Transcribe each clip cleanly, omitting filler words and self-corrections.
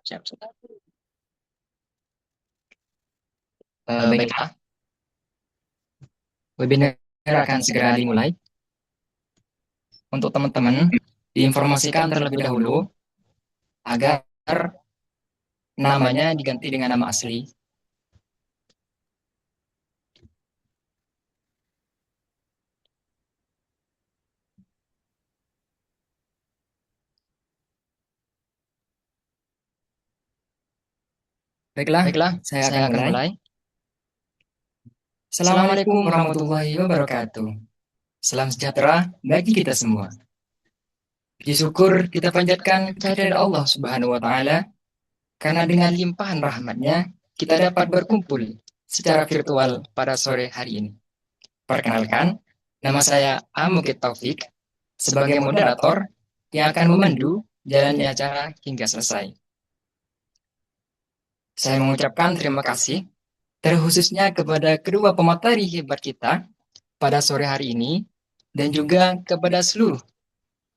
Siap, siap. Baiklah, webinar akan segera dimulai. Untuk teman-teman, diinformasikan terlebih dahulu agar namanya diganti dengan nama asli. Baiklah, Baiklah, saya akan saya akan mulai. mulai. Assalamualaikum warahmatullahi wabarakatuh. Salam sejahtera bagi kita semua. Puji syukur kita panjatkan kehadirat Allah Subhanahu wa Ta'ala, karena dengan limpahan rahmatnya kita dapat berkumpul secara virtual pada sore hari ini. Perkenalkan, nama saya Amukit Taufik sebagai moderator yang akan memandu jalannya acara hingga selesai. Saya mengucapkan terima kasih terkhususnya kepada kedua pemateri hebat kita pada sore hari ini dan juga kepada seluruh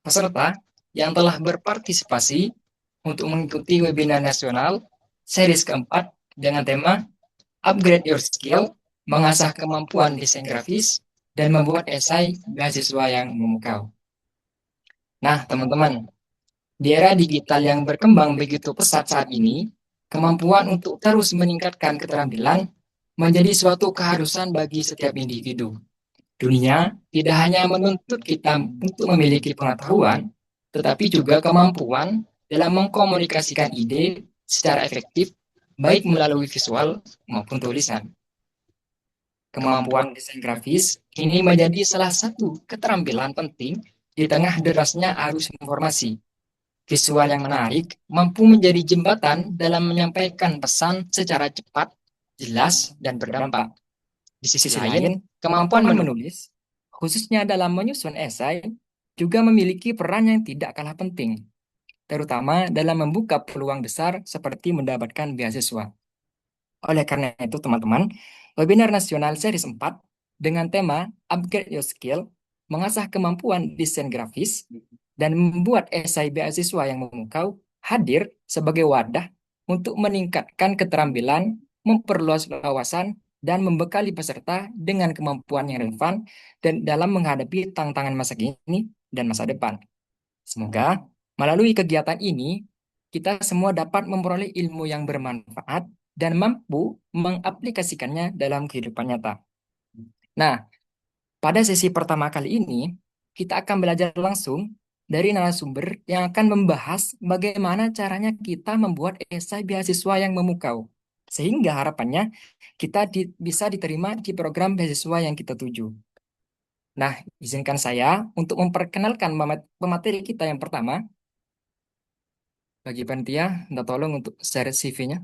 peserta yang telah berpartisipasi untuk mengikuti webinar nasional series keempat dengan tema Upgrade Your Skill, mengasah kemampuan desain grafis, dan membuat esai beasiswa yang memukau. Nah, teman-teman, di era digital yang berkembang begitu pesat saat ini, kemampuan untuk terus meningkatkan keterampilan menjadi suatu keharusan bagi setiap individu. Dunia tidak hanya menuntut kita untuk memiliki pengetahuan, tetapi juga kemampuan dalam mengkomunikasikan ide secara efektif, baik melalui visual maupun tulisan. Kemampuan desain grafis ini menjadi salah satu keterampilan penting di tengah derasnya arus informasi. Visual yang menarik mampu menjadi jembatan dalam menyampaikan pesan secara cepat, jelas, dan berdampak. Di sisi lain, kemampuan menulis, khususnya dalam menyusun esai, juga memiliki peran yang tidak kalah penting, terutama dalam membuka peluang besar seperti mendapatkan beasiswa. Oleh karena itu, teman-teman, webinar nasional series 4 dengan tema Upgrade Your Skill, mengasah kemampuan desain grafis, dan membuat esai beasiswa yang memukau hadir sebagai wadah untuk meningkatkan keterampilan, memperluas wawasan, dan membekali peserta dengan kemampuan yang relevan dan dalam menghadapi tantangan masa kini dan masa depan. Semoga melalui kegiatan ini, kita semua dapat memperoleh ilmu yang bermanfaat dan mampu mengaplikasikannya dalam kehidupan nyata. Nah, pada sesi pertama kali ini, kita akan belajar langsung dari narasumber yang akan membahas bagaimana caranya kita membuat esai beasiswa yang memukau. Sehingga harapannya kita bisa diterima di program beasiswa yang kita tuju. Nah, izinkan saya untuk memperkenalkan pemateri kita yang pertama. Bagi panitia, minta tolong untuk share CV-nya.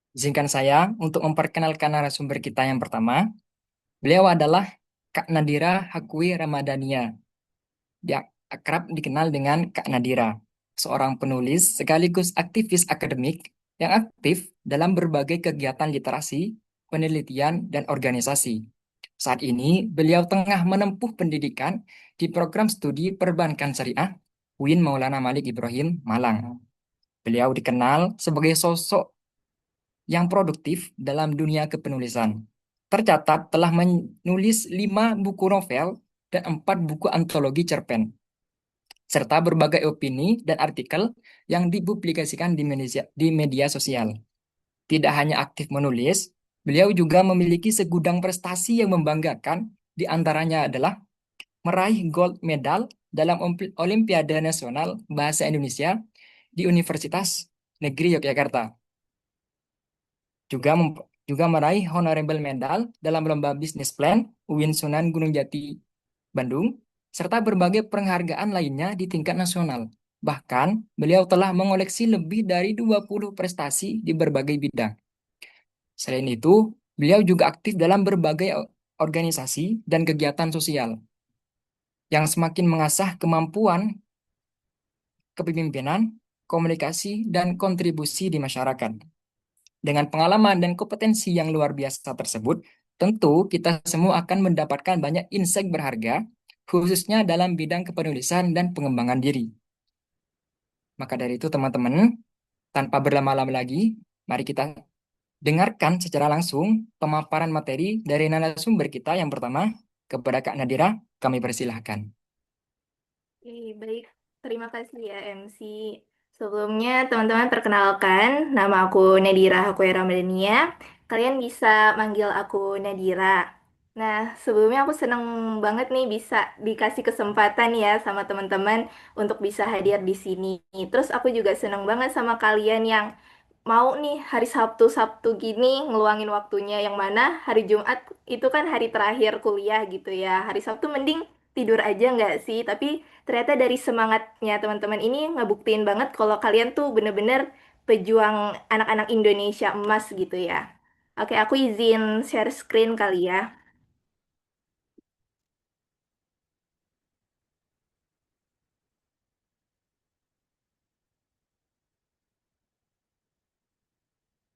Izinkan saya untuk memperkenalkan narasumber kita yang pertama. Beliau adalah Kak Nadira Hakwi Ramadhania. Dia akrab dikenal dengan Kak Nadira, seorang penulis sekaligus aktivis akademik yang aktif dalam berbagai kegiatan literasi, penelitian, dan organisasi. Saat ini, beliau tengah menempuh pendidikan di program studi Perbankan Syariah UIN Maulana Malik Ibrahim, Malang. Beliau dikenal sebagai sosok yang produktif dalam dunia kepenulisan. Tercatat telah menulis 5 buku novel dan 4 buku antologi cerpen, serta berbagai opini dan artikel yang dipublikasikan di media sosial. Tidak hanya aktif menulis, beliau juga memiliki segudang prestasi yang membanggakan, di antaranya adalah meraih gold medal dalam Olimpiade Nasional Bahasa Indonesia di Universitas Negeri Yogyakarta. Juga juga meraih honorable medal dalam lomba bisnis plan UIN Sunan Gunung Jati Bandung serta berbagai penghargaan lainnya di tingkat nasional. Bahkan, beliau telah mengoleksi lebih dari 20 prestasi di berbagai bidang. Selain itu, beliau juga aktif dalam berbagai organisasi dan kegiatan sosial yang semakin mengasah kemampuan kepemimpinan, komunikasi, dan kontribusi di masyarakat. Dengan pengalaman dan kompetensi yang luar biasa tersebut, tentu kita semua akan mendapatkan banyak insight berharga, khususnya dalam bidang kepenulisan dan pengembangan diri. Maka dari itu, teman-teman, tanpa berlama-lama lagi, mari kita dengarkan secara langsung pemaparan materi dari narasumber kita yang pertama. Kepada Kak Nadira, kami persilahkan. Oke, baik. Terima kasih ya MC. Sebelumnya teman-teman perkenalkan, nama aku Nadira Hakway Ramadhania. Kalian bisa manggil aku Nadira. Nah, sebelumnya aku senang banget nih bisa dikasih kesempatan ya sama teman-teman untuk bisa hadir di sini. Terus aku juga senang banget sama kalian yang mau nih hari Sabtu-Sabtu gini ngeluangin waktunya, yang mana hari Jumat itu kan hari terakhir kuliah gitu ya. Hari Sabtu mending tidur aja nggak sih? Tapi ternyata dari semangatnya teman-teman ini ngebuktiin banget kalau kalian tuh bener-bener pejuang anak-anak Indonesia emas gitu ya. Oke, aku izin share screen kali ya.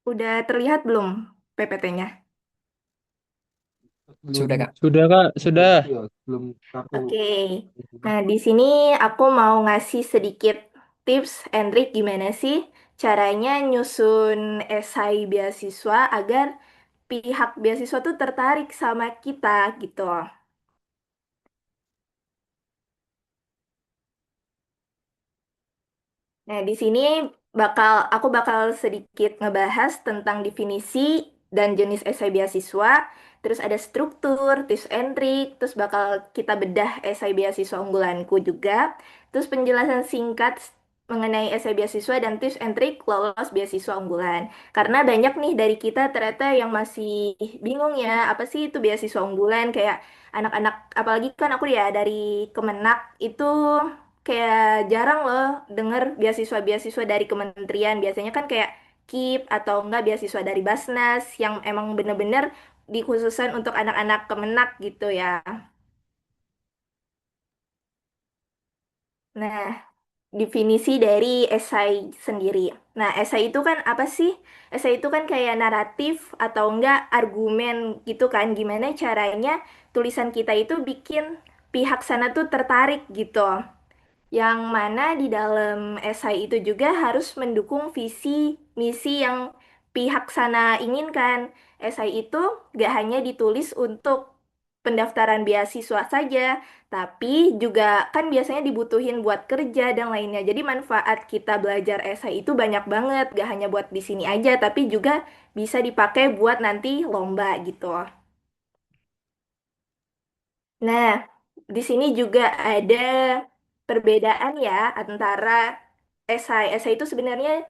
Udah terlihat belum PPT-nya? Belum. Sudah, Kak. Sudah Kak, sudah. Iya, belum kartu. Oke, nah di sini aku mau ngasih sedikit tips and trick gimana sih caranya nyusun esai beasiswa agar pihak beasiswa tuh tertarik sama kita gitu. Nah, di sini aku bakal sedikit ngebahas tentang definisi dan jenis esai beasiswa, terus ada struktur, tips and trik, terus bakal kita bedah esai beasiswa unggulanku juga, terus penjelasan singkat mengenai esai beasiswa dan tips and trik lolos beasiswa unggulan. Karena banyak nih dari kita ternyata yang masih bingung ya, apa sih itu beasiswa unggulan, kayak anak-anak, apalagi kan aku ya dari Kemenak itu kayak jarang loh denger beasiswa-beasiswa dari kementerian. Biasanya kan kayak KIP atau enggak beasiswa dari Basnas yang emang bener-bener dikhususkan untuk anak-anak Kemenak gitu ya. Nah, definisi dari esai sendiri. Nah, esai itu kan apa sih? Esai itu kan kayak naratif atau enggak argumen gitu kan. Gimana caranya tulisan kita itu bikin pihak sana tuh tertarik gitu. Yang mana di dalam esai itu juga harus mendukung visi misi yang pihak sana inginkan. Esai itu gak hanya ditulis untuk pendaftaran beasiswa saja, tapi juga kan biasanya dibutuhin buat kerja dan lainnya. Jadi manfaat kita belajar esai itu banyak banget, gak hanya buat di sini aja, tapi juga bisa dipakai buat nanti lomba gitu. Nah, di sini juga ada perbedaan ya antara esai. Esai itu sebenarnya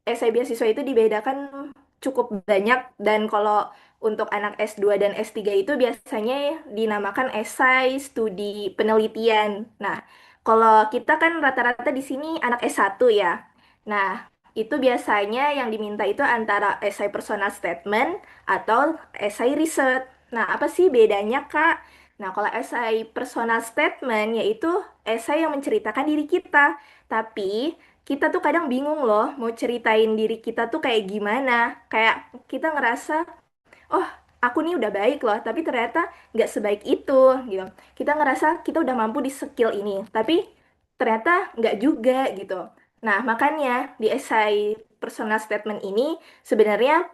esai beasiswa itu dibedakan cukup banyak, dan kalau untuk anak S2 dan S3 itu biasanya dinamakan esai studi penelitian. Nah, kalau kita kan rata-rata di sini anak S1 ya. Nah, itu biasanya yang diminta itu antara esai personal statement atau esai riset. Nah, apa sih bedanya, Kak? Nah, kalau esai personal statement yaitu esai yang menceritakan diri kita. Tapi kita tuh kadang bingung loh mau ceritain diri kita tuh kayak gimana. Kayak kita ngerasa, oh aku nih udah baik loh, tapi ternyata nggak sebaik itu gitu. Kita ngerasa kita udah mampu di skill ini, tapi ternyata nggak juga gitu. Nah, makanya di esai personal statement ini sebenarnya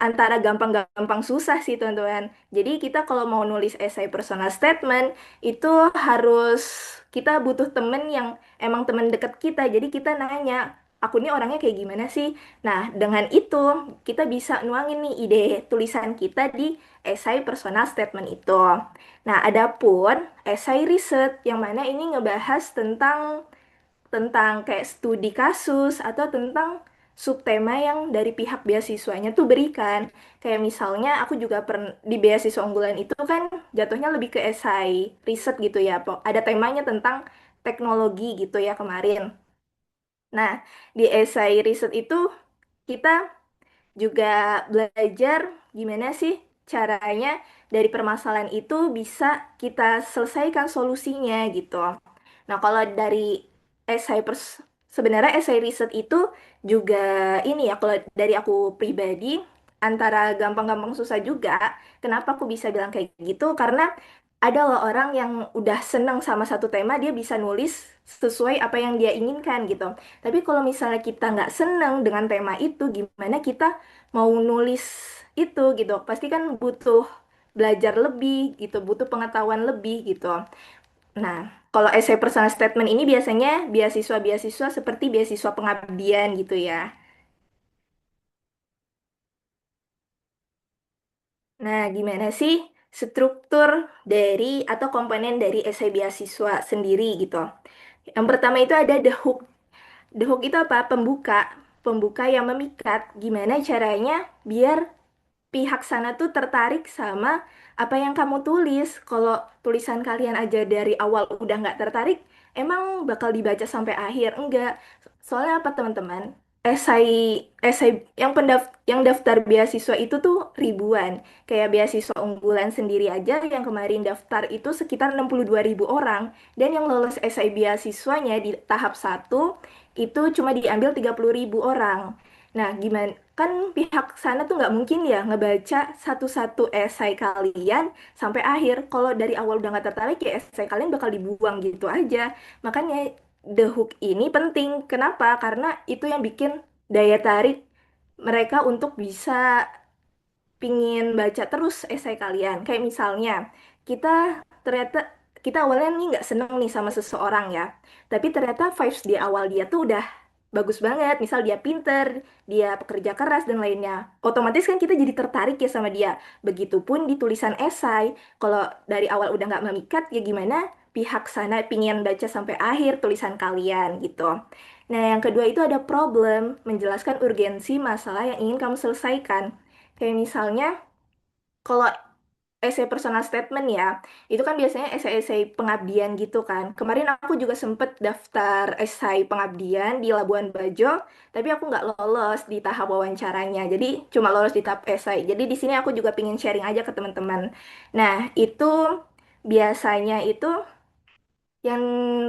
antara gampang-gampang susah sih teman-teman. Jadi kita kalau mau nulis esai personal statement itu harus kita butuh temen yang emang temen deket kita. Jadi kita nanya, aku ini orangnya kayak gimana sih? Nah, dengan itu kita bisa nuangin nih ide tulisan kita di esai personal statement itu. Nah, adapun esai riset yang mana ini ngebahas tentang kayak studi kasus atau tentang subtema yang dari pihak beasiswanya tuh berikan. Kayak misalnya aku juga pernah di beasiswa unggulan itu kan jatuhnya lebih ke esai riset gitu ya. Ada temanya tentang teknologi gitu ya kemarin. Nah, di esai riset itu kita juga belajar gimana sih caranya dari permasalahan itu bisa kita selesaikan solusinya gitu. Nah, kalau dari esai sebenarnya esai riset itu juga ini ya, kalau dari aku pribadi antara gampang-gampang susah juga. Kenapa aku bisa bilang kayak gitu? Karena ada loh orang yang udah senang sama satu tema, dia bisa nulis sesuai apa yang dia inginkan gitu. Tapi kalau misalnya kita nggak senang dengan tema itu, gimana kita mau nulis itu gitu? Pasti kan butuh belajar lebih gitu, butuh pengetahuan lebih gitu. Nah, kalau essay personal statement ini biasanya beasiswa-beasiswa seperti beasiswa pengabdian gitu ya. Nah, gimana sih struktur dari atau komponen dari essay beasiswa sendiri gitu? Yang pertama itu ada the hook. The hook itu apa? Pembuka. Pembuka yang memikat. Gimana caranya biar pihak sana tuh tertarik sama apa yang kamu tulis. Kalau tulisan kalian aja dari awal udah nggak tertarik, emang bakal dibaca sampai akhir? Enggak. Soalnya apa teman-teman? Esai esai yang daftar beasiswa itu tuh ribuan. Kayak beasiswa unggulan sendiri aja yang kemarin daftar itu sekitar 62.000 orang dan yang lolos esai beasiswanya di tahap satu itu cuma diambil 30.000 orang. Nah, gimana? Kan pihak sana tuh nggak mungkin ya ngebaca satu-satu esai kalian sampai akhir. Kalau dari awal udah nggak tertarik ya esai kalian bakal dibuang gitu aja. Makanya the hook ini penting. Kenapa? Karena itu yang bikin daya tarik mereka untuk bisa pingin baca terus esai kalian. Kayak misalnya, kita ternyata kita awalnya nih nggak seneng nih sama seseorang ya. Tapi ternyata vibes di awal dia tuh udah bagus banget. Misal dia pinter, dia pekerja keras dan lainnya. Otomatis kan kita jadi tertarik ya sama dia. Begitupun di tulisan esai. Kalau dari awal udah nggak memikat, ya gimana pihak sana pingin baca sampai akhir tulisan kalian gitu. Nah, yang kedua itu ada problem, menjelaskan urgensi masalah yang ingin kamu selesaikan. Kayak misalnya, kalau essay personal statement ya, itu kan biasanya essay-essay pengabdian gitu kan. Kemarin aku juga sempet daftar essay pengabdian di Labuan Bajo, tapi aku nggak lolos di tahap wawancaranya. Jadi cuma lolos di tahap essay. Jadi di sini aku juga pingin sharing aja ke teman-teman. Nah, itu biasanya itu yang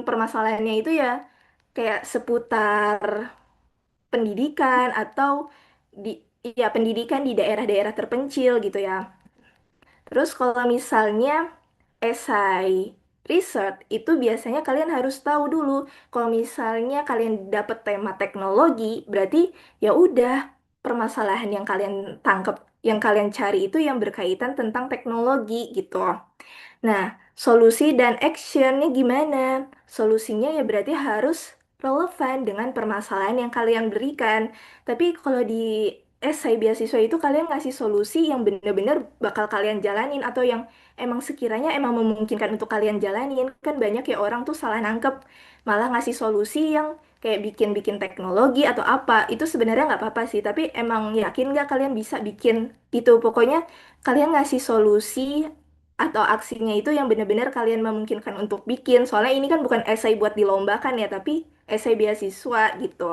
permasalahannya itu ya kayak seputar pendidikan atau di ya pendidikan di daerah-daerah terpencil gitu ya. Terus kalau misalnya esai research itu biasanya kalian harus tahu dulu kalau misalnya kalian dapat tema teknologi, berarti ya udah permasalahan yang kalian tangkap, yang kalian cari itu yang berkaitan tentang teknologi gitu. Nah, solusi dan actionnya gimana? Solusinya ya berarti harus relevan dengan permasalahan yang kalian berikan. Tapi kalau di esai beasiswa itu kalian ngasih solusi yang benar-benar bakal kalian jalanin atau yang emang sekiranya emang memungkinkan untuk kalian jalanin. Kan banyak ya orang tuh salah nangkep, malah ngasih solusi yang kayak bikin-bikin teknologi atau apa. Itu sebenarnya nggak apa-apa sih, tapi emang yakin nggak kalian bisa bikin itu? Pokoknya kalian ngasih solusi atau aksinya itu yang benar-benar kalian memungkinkan untuk bikin. Soalnya ini kan bukan esai buat dilombakan ya, tapi esai beasiswa gitu.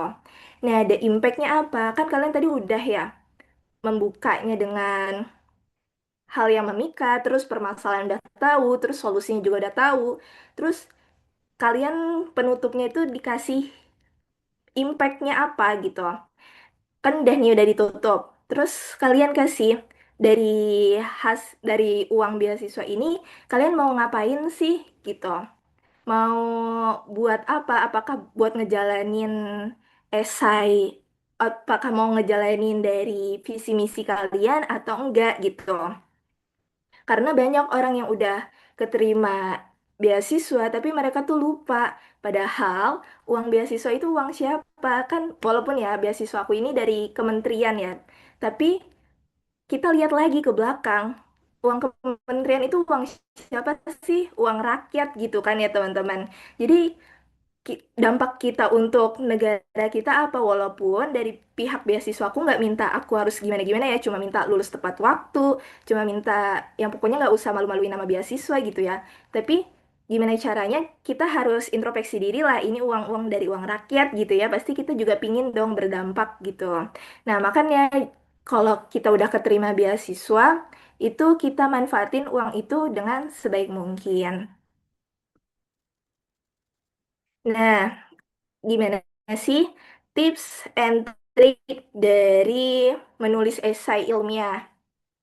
Nah, ada impactnya apa? Kan kalian tadi udah ya membukanya dengan hal yang memikat, terus permasalahan udah tahu, terus solusinya juga udah tahu. Terus kalian penutupnya itu dikasih impactnya apa gitu. Kan udah nih udah ditutup. Terus kalian kasih dari dari uang beasiswa ini kalian mau ngapain sih gitu? Mau buat apa? Apakah buat ngejalanin esai? Apakah mau ngejalanin dari visi misi kalian atau enggak gitu? Karena banyak orang yang udah keterima beasiswa, tapi mereka tuh lupa. Padahal uang beasiswa itu uang siapa? Kan walaupun ya beasiswa aku ini dari kementerian ya, tapi kita lihat lagi ke belakang. Uang kementerian itu uang siapa sih? Uang rakyat gitu kan ya teman-teman. Jadi dampak kita untuk negara kita apa, walaupun dari pihak beasiswa aku nggak minta aku harus gimana-gimana ya, cuma minta lulus tepat waktu, cuma minta yang pokoknya nggak usah malu-maluin nama beasiswa gitu ya. Tapi gimana caranya kita harus introspeksi diri lah, ini uang-uang dari uang rakyat gitu ya, pasti kita juga pingin dong berdampak gitu. Nah makanya kalau kita udah keterima beasiswa, itu kita manfaatin uang itu dengan sebaik mungkin. Nah, gimana sih tips and trick dari menulis esai ilmiah?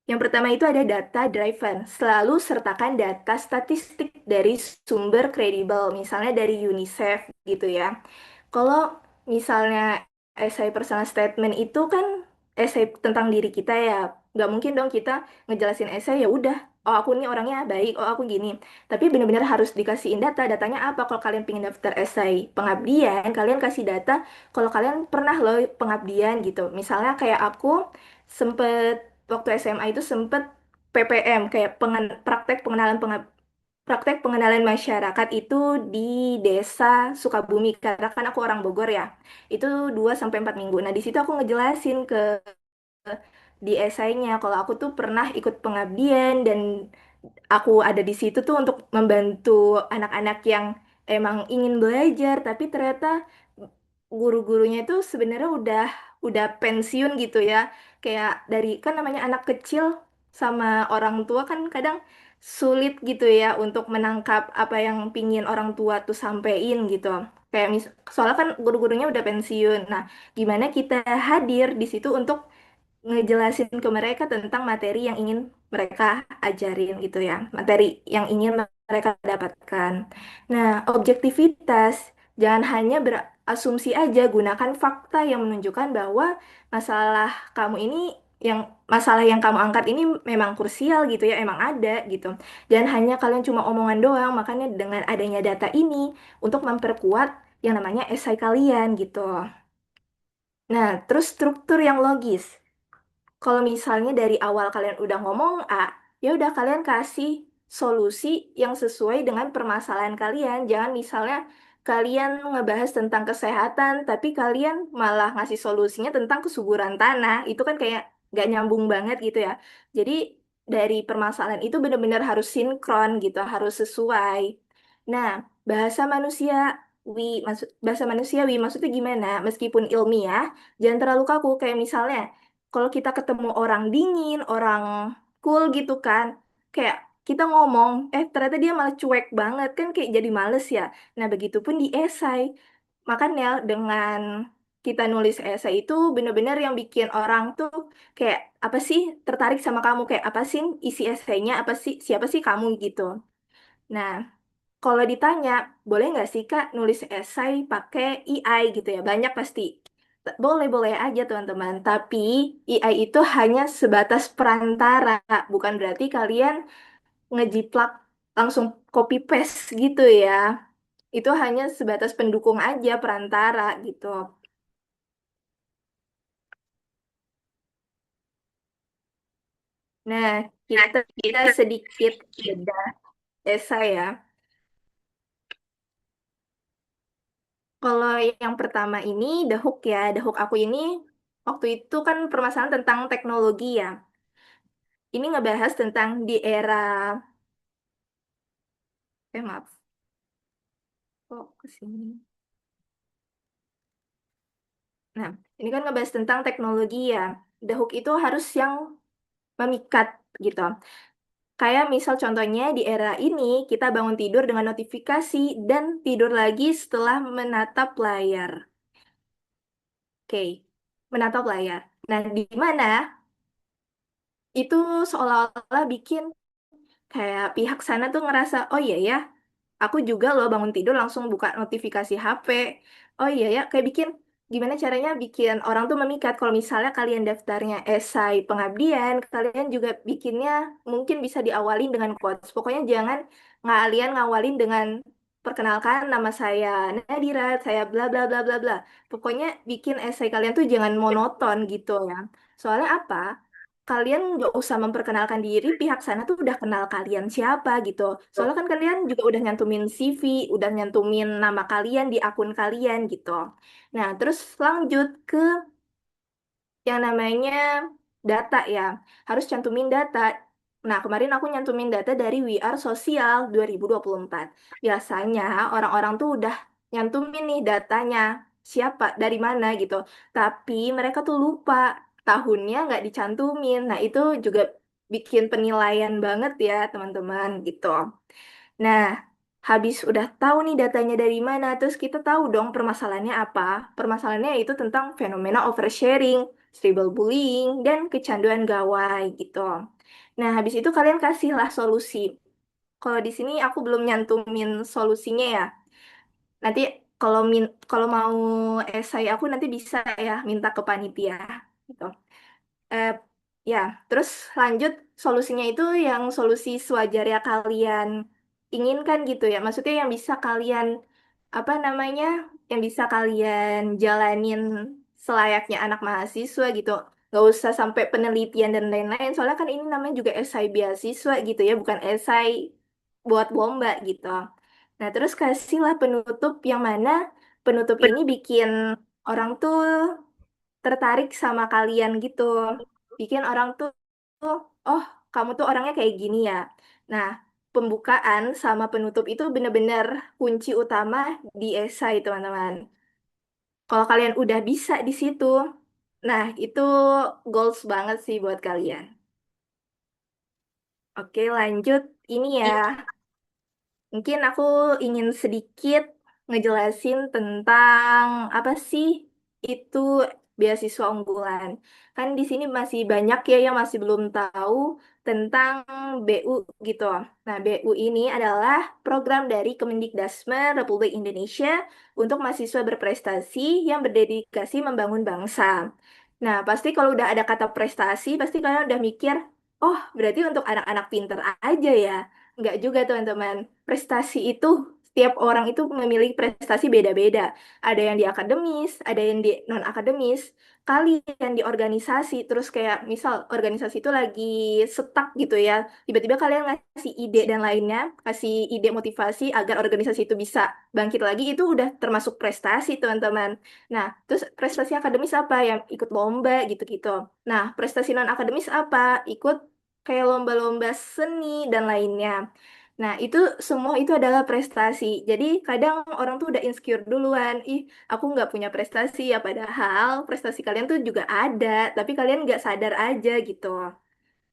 Yang pertama itu ada data driven. Selalu sertakan data statistik dari sumber kredibel, misalnya dari UNICEF gitu ya. Kalau misalnya essay personal statement itu kan essay tentang diri kita ya, nggak mungkin dong kita ngejelasin essay ya udah, oh aku nih orangnya baik, oh aku gini. Tapi benar-benar harus dikasihin data. Datanya apa? Kalau kalian pengen daftar essay pengabdian, kalian kasih data. Kalau kalian pernah loh pengabdian gitu. Misalnya kayak aku sempet waktu SMA itu sempet PPM kayak praktek praktek pengenalan masyarakat itu di desa Sukabumi karena kan aku orang Bogor ya. Itu 2 sampai 4 minggu. Nah, di situ aku ngejelasin di esainya kalau aku tuh pernah ikut pengabdian dan aku ada di situ tuh untuk membantu anak-anak yang emang ingin belajar tapi ternyata guru-gurunya itu sebenarnya udah pensiun gitu ya. Kayak dari kan namanya anak kecil sama orang tua kan kadang sulit gitu ya untuk menangkap apa yang pingin orang tua tuh sampein gitu. Kayak soalnya kan guru-gurunya udah pensiun. Nah, gimana kita hadir di situ untuk ngejelasin ke mereka tentang materi yang ingin mereka ajarin gitu ya, materi yang ingin mereka dapatkan. Nah, objektivitas, jangan hanya berasumsi aja, gunakan fakta yang menunjukkan bahwa masalah kamu ini yang masalah yang kamu angkat ini memang krusial gitu ya, emang ada gitu. Dan hanya kalian cuma omongan doang, makanya dengan adanya data ini untuk memperkuat yang namanya esai kalian gitu. Nah, terus struktur yang logis. Kalau misalnya dari awal kalian udah ngomong A, ya udah kalian kasih solusi yang sesuai dengan permasalahan kalian. Jangan misalnya kalian ngebahas tentang kesehatan, tapi kalian malah ngasih solusinya tentang kesuburan tanah. Itu kan kayak gak nyambung banget gitu ya. Jadi dari permasalahan itu benar-benar harus sinkron gitu, harus sesuai. Nah, bahasa bahasa manusiawi maksudnya gimana? Meskipun ilmiah, jangan terlalu kaku. Kayak misalnya kalau kita ketemu orang dingin, orang cool gitu kan, kayak kita ngomong, ternyata dia malah cuek banget kan kayak jadi males ya. Nah, begitupun di esai. Makanya dengan kita nulis esai itu bener-bener yang bikin orang tuh kayak apa sih tertarik sama kamu, kayak apa sih isi esainya, apa sih siapa sih kamu gitu. Nah, kalau ditanya, boleh nggak sih Kak nulis esai pakai AI gitu ya? Banyak pasti. Boleh-boleh aja teman-teman. Tapi AI itu hanya sebatas perantara. Bukan berarti kalian ngejiplak langsung copy paste gitu ya. Itu hanya sebatas pendukung aja perantara gitu. Nah, kita sedikit bedah esai ya. Kalau yang pertama ini, The Hook ya. The Hook aku ini waktu itu kan permasalahan tentang teknologi ya. Ini ngebahas tentang di era, maaf, kok kesini. Nah, ini kan ngebahas tentang teknologi ya. The Hook itu harus yang memikat gitu. Kayak misal contohnya di era ini kita bangun tidur dengan notifikasi dan tidur lagi setelah menatap layar. Oke, menatap layar. Nah, di mana itu seolah-olah bikin kayak pihak sana tuh ngerasa, oh iya ya, aku juga loh bangun tidur langsung buka notifikasi HP. Oh iya ya, kayak bikin gimana caranya bikin orang tuh memikat. Kalau misalnya kalian daftarnya esai pengabdian, kalian juga bikinnya mungkin bisa diawalin dengan quotes. Pokoknya jangan kalian ngawalin dengan perkenalkan nama saya Nadira, saya bla bla bla bla bla. Pokoknya bikin esai kalian tuh jangan monoton gitu ya. Soalnya apa? kalian nggak usah memperkenalkan diri, pihak sana tuh udah kenal kalian siapa gitu. Soalnya kan kalian juga udah nyantumin CV, udah nyantumin nama kalian di akun kalian gitu. Nah, terus lanjut ke yang namanya data ya. Harus cantumin data. Nah, kemarin aku nyantumin data dari We Are Sosial 2024. Biasanya orang-orang tuh udah nyantumin nih datanya. Siapa, dari mana gitu. Tapi mereka tuh lupa. Tahunnya nggak dicantumin. Nah, itu juga bikin penilaian banget ya, teman-teman gitu. Nah, habis udah tahu nih datanya dari mana, terus kita tahu dong permasalahannya apa. Permasalahannya itu tentang fenomena oversharing, cyberbullying, dan kecanduan gawai gitu. Nah, habis itu kalian kasihlah solusi. Kalau di sini aku belum nyantumin solusinya ya. Nanti kalau mau esai aku nanti bisa ya minta ke panitia gitu. Eh, ya, terus lanjut solusinya itu yang solusi sewajarnya kalian inginkan gitu ya. Maksudnya yang bisa kalian apa namanya? Yang bisa kalian jalanin selayaknya anak mahasiswa gitu. Nggak usah sampai penelitian dan lain-lain. Soalnya kan ini namanya juga esai beasiswa gitu ya, bukan esai buat lomba gitu. Nah, terus kasihlah penutup yang mana penutup ini bikin orang tuh tertarik sama kalian gitu. Bikin orang tuh, oh, kamu tuh orangnya kayak gini ya. Nah, pembukaan sama penutup itu bener-bener kunci utama di esai, teman-teman. Kalau kalian udah bisa di situ, nah itu goals banget sih buat kalian. Oke, lanjut. Ini ya. Mungkin aku ingin sedikit ngejelasin tentang apa sih itu beasiswa unggulan. Kan di sini masih banyak ya yang masih belum tahu tentang BU gitu. Nah, BU ini adalah program dari Kemendikbudristek Republik Indonesia untuk mahasiswa berprestasi yang berdedikasi membangun bangsa. Nah, pasti kalau udah ada kata prestasi, pasti kalian udah mikir, oh, berarti untuk anak-anak pinter aja ya. Enggak juga, teman-teman. Prestasi itu setiap orang itu memiliki prestasi beda-beda. Ada yang di akademis, ada yang di non akademis. Kalian di organisasi, terus kayak misal organisasi itu lagi stuck gitu ya. Tiba-tiba kalian ngasih ide dan lainnya, kasih ide motivasi agar organisasi itu bisa bangkit lagi, itu udah termasuk prestasi, teman-teman. Nah, terus prestasi akademis apa? Yang ikut lomba gitu-gitu. Nah, prestasi non akademis apa? Ikut kayak lomba-lomba seni dan lainnya. Nah, itu semua itu adalah prestasi. Jadi, kadang orang tuh udah insecure duluan. Ih, aku nggak punya prestasi ya. Padahal prestasi kalian tuh juga ada. Tapi kalian nggak sadar aja gitu.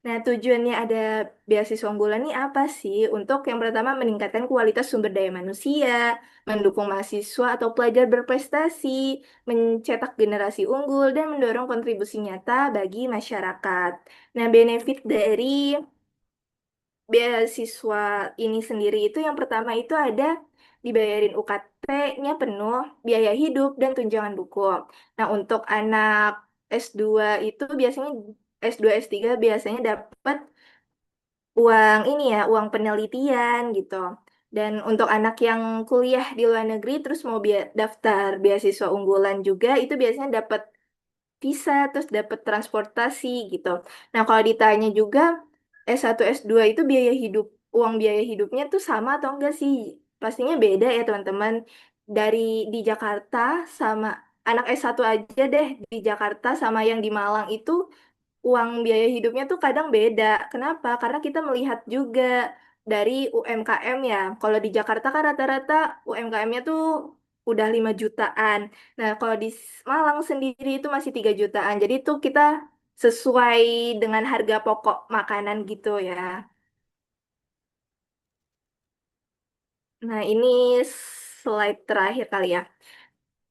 Nah, tujuannya ada beasiswa unggulan ini apa sih? Untuk yang pertama meningkatkan kualitas sumber daya manusia, mendukung mahasiswa atau pelajar berprestasi, mencetak generasi unggul, dan mendorong kontribusi nyata bagi masyarakat. Nah, benefit dari beasiswa ini sendiri itu yang pertama itu ada dibayarin UKT-nya penuh, biaya hidup, dan tunjangan buku. Nah, untuk anak S2 itu biasanya S2 S3 biasanya dapat uang ini ya, uang penelitian gitu. Dan untuk anak yang kuliah di luar negeri terus mau daftar beasiswa unggulan juga itu biasanya dapat visa terus dapat transportasi gitu. Nah, kalau ditanya juga S1 S2 itu biaya hidup uang biaya hidupnya tuh sama atau enggak sih? Pastinya beda ya, teman-teman. Dari di Jakarta sama anak S1 aja deh di Jakarta sama yang di Malang itu uang biaya hidupnya tuh kadang beda. Kenapa? Karena kita melihat juga dari UMKM ya. Kalau di Jakarta kan rata-rata UMKM-nya tuh udah 5 jutaan. Nah, kalau di Malang sendiri itu masih 3 jutaan. Jadi itu kita sesuai dengan harga pokok makanan gitu ya. Nah, ini slide terakhir kali ya.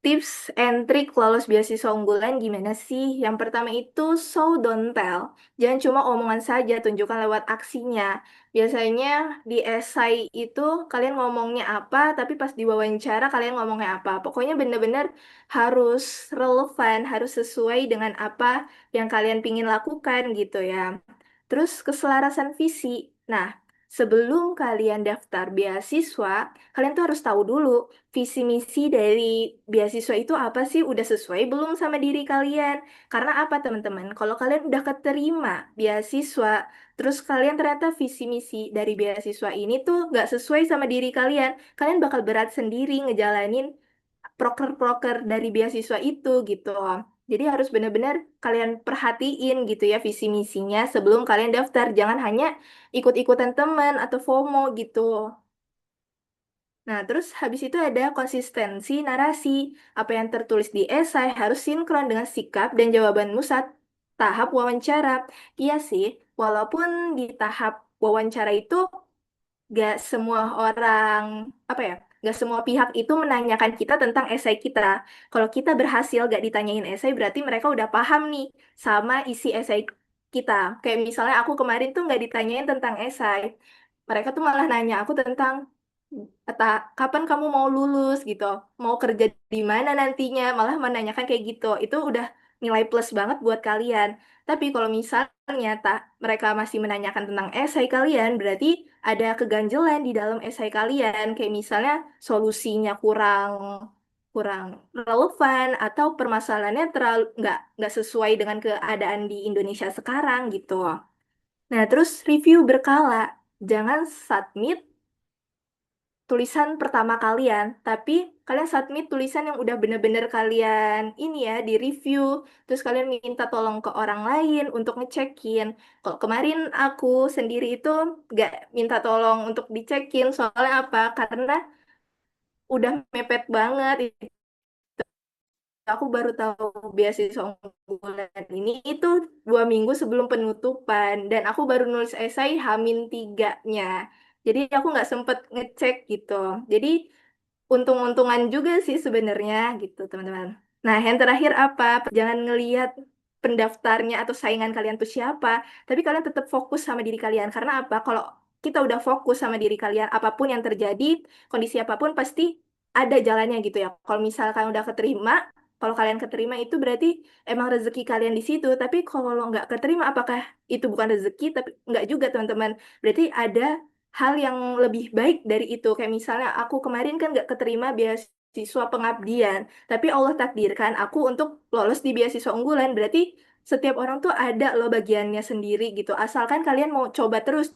Tips and trick lolos beasiswa unggulan gimana sih? Yang pertama itu show don't tell. Jangan cuma omongan saja, tunjukkan lewat aksinya. Biasanya di esai itu kalian ngomongnya apa, tapi pas diwawancara kalian ngomongnya apa. Pokoknya benar-benar harus relevan, harus sesuai dengan apa yang kalian pingin lakukan gitu ya. Terus keselarasan visi. Nah, sebelum kalian daftar beasiswa, kalian tuh harus tahu dulu visi misi dari beasiswa itu apa sih, udah sesuai belum sama diri kalian. Karena apa teman-teman? Kalau kalian udah keterima beasiswa, terus kalian ternyata visi misi dari beasiswa ini tuh nggak sesuai sama diri kalian, kalian bakal berat sendiri ngejalanin proker-proker dari beasiswa itu gitu. Jadi harus benar-benar kalian perhatiin gitu ya visi misinya sebelum kalian daftar. Jangan hanya ikut-ikutan teman atau FOMO gitu. Nah, terus habis itu ada konsistensi narasi. Apa yang tertulis di esai harus sinkron dengan sikap dan jawabanmu saat tahap wawancara. Iya sih, walaupun di tahap wawancara itu gak semua orang, apa ya, gak semua pihak itu menanyakan kita tentang esai kita. Kalau kita berhasil gak ditanyain esai, berarti mereka udah paham nih sama isi esai kita. Kayak misalnya aku kemarin tuh gak ditanyain tentang esai. Mereka tuh malah nanya aku tentang kapan kamu mau lulus gitu, mau kerja di mana nantinya, malah menanyakan kayak gitu. Itu udah nilai plus banget buat kalian. Tapi kalau misalnya mereka masih menanyakan tentang esai kalian, berarti ada keganjelan di dalam esai kalian, kayak misalnya solusinya kurang kurang relevan atau permasalahannya terlalu nggak sesuai dengan keadaan di Indonesia sekarang gitu. Nah, terus review berkala. Jangan submit tulisan pertama kalian, tapi kalian submit tulisan yang udah bener-bener kalian ini ya, di review, terus kalian minta tolong ke orang lain untuk ngecekin. Kalau kemarin aku sendiri itu gak minta tolong untuk dicekin, soalnya apa? Karena udah mepet banget. Aku baru tahu beasiswa unggulan ini itu 2 minggu sebelum penutupan, dan aku baru nulis esai H-3-nya. Jadi aku nggak sempet ngecek gitu. Jadi untung-untungan juga sih sebenarnya gitu teman-teman. Nah, yang terakhir apa? Jangan ngelihat pendaftarnya atau saingan kalian tuh siapa, tapi kalian tetap fokus sama diri kalian. Karena apa? Kalau kita udah fokus sama diri kalian, apapun yang terjadi, kondisi apapun pasti ada jalannya gitu ya. Kalau misalkan udah keterima, kalau kalian keterima itu berarti emang rezeki kalian di situ. Tapi kalau nggak keterima, apakah itu bukan rezeki? Tapi nggak juga teman-teman. Berarti ada hal yang lebih baik dari itu. Kayak misalnya aku kemarin kan nggak keterima beasiswa pengabdian, tapi Allah takdirkan aku untuk lolos di beasiswa unggulan. Berarti setiap orang tuh ada loh bagiannya sendiri gitu. Asalkan kalian mau coba terus,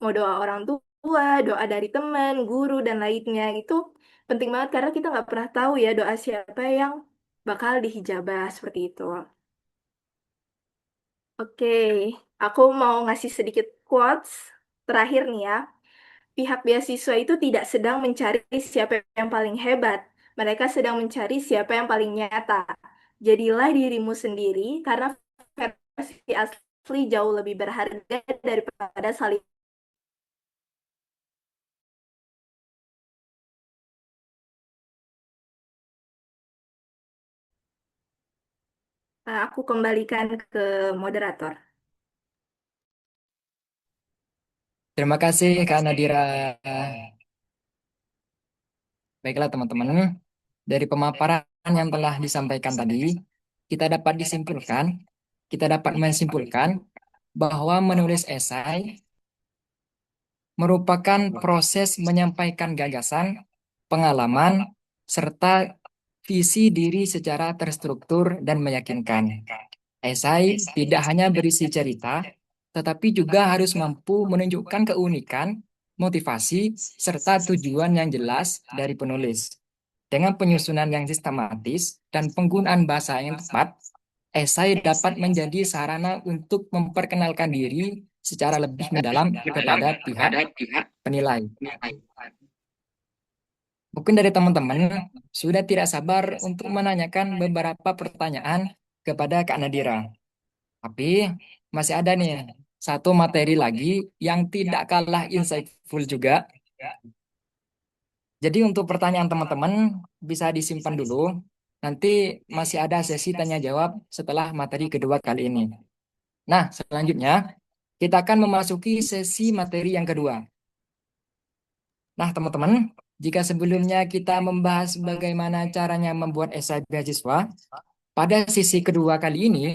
mau doa orang tua, doa dari teman, guru, dan lainnya. Itu penting banget karena kita nggak pernah tahu ya doa siapa yang bakal dihijabah seperti itu. Oke, aku mau ngasih sedikit quotes terakhir nih ya. Pihak beasiswa itu tidak sedang mencari siapa yang paling hebat. Mereka sedang mencari siapa yang paling nyata. Jadilah dirimu sendiri karena versi asli jauh lebih berharga daripada saling. Nah, aku kembalikan ke moderator. Terima kasih Kak Nadira. Baiklah teman-teman, dari pemaparan yang telah disampaikan tadi, kita dapat menyimpulkan bahwa menulis esai merupakan proses menyampaikan gagasan, pengalaman, serta visi diri secara terstruktur dan meyakinkan. Esai tidak hanya berisi cerita, tetapi juga harus mampu menunjukkan keunikan, motivasi, serta tujuan yang jelas dari penulis. Dengan penyusunan yang sistematis dan penggunaan bahasa yang tepat, esai dapat menjadi sarana untuk memperkenalkan diri secara lebih mendalam kepada pihak penilai. Mungkin dari teman-teman sudah tidak sabar untuk menanyakan beberapa pertanyaan kepada Kak Nadira. Tapi masih ada nih satu materi lagi yang tidak kalah insightful juga. Jadi untuk pertanyaan teman-teman bisa disimpan dulu. Nanti masih ada sesi tanya jawab setelah materi kedua kali ini. Nah, selanjutnya kita akan memasuki sesi materi yang kedua. Nah, teman-teman, Jika sebelumnya kita membahas bagaimana caranya membuat esai beasiswa, pada sisi kedua kali ini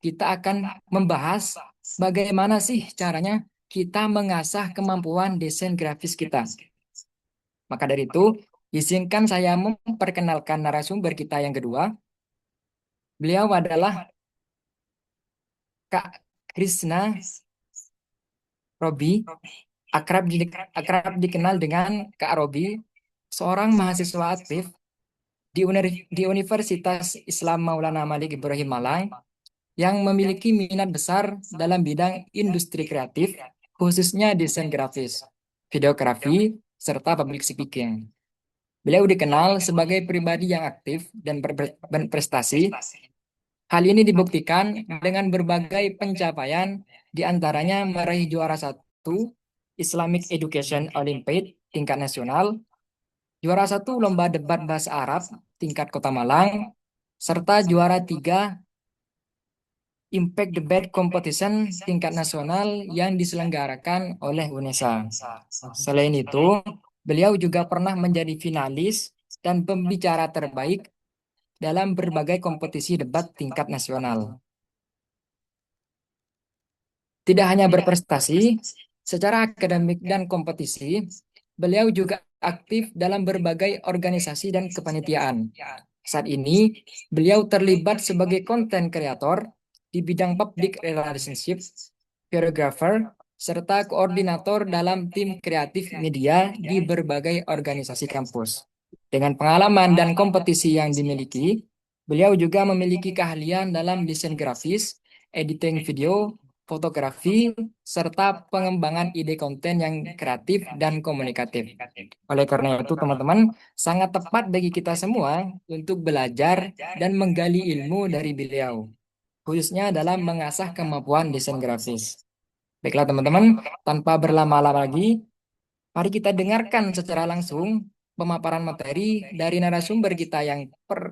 kita akan membahas bagaimana sih caranya kita mengasah kemampuan desain grafis kita. Maka dari itu, izinkan saya memperkenalkan narasumber kita yang kedua. Beliau adalah Kak Krisna Robi, akrab dikenal dengan Kak Robi, seorang mahasiswa aktif di Universitas Islam Maulana Malik Ibrahim Malang yang memiliki minat besar dalam bidang industri kreatif, khususnya desain grafis, videografi, serta public speaking. Beliau dikenal sebagai pribadi yang aktif dan berprestasi. Hal ini dibuktikan dengan berbagai pencapaian, di antaranya meraih juara satu Islamic Education Olympiad tingkat nasional, juara satu lomba debat bahasa Arab tingkat Kota Malang, serta juara tiga Impact Debate Competition tingkat nasional yang diselenggarakan oleh UNESA. Selain itu, beliau juga pernah menjadi finalis dan pembicara terbaik dalam berbagai kompetisi debat tingkat nasional. Tidak hanya berprestasi secara akademik dan kompetisi, beliau juga aktif dalam berbagai organisasi dan kepanitiaan. Saat ini, beliau terlibat sebagai konten kreator di bidang public relationship, videographer, serta koordinator dalam tim kreatif media di berbagai organisasi kampus. Dengan pengalaman dan kompetisi yang dimiliki, beliau juga memiliki keahlian dalam desain grafis, editing video, fotografi, serta pengembangan ide konten yang kreatif dan komunikatif. Oleh karena itu, teman-teman, sangat tepat bagi kita semua untuk belajar dan menggali ilmu dari beliau, khususnya dalam mengasah kemampuan desain grafis. Baiklah, teman-teman, tanpa berlama-lama lagi, mari kita dengarkan secara langsung pemaparan materi dari narasumber kita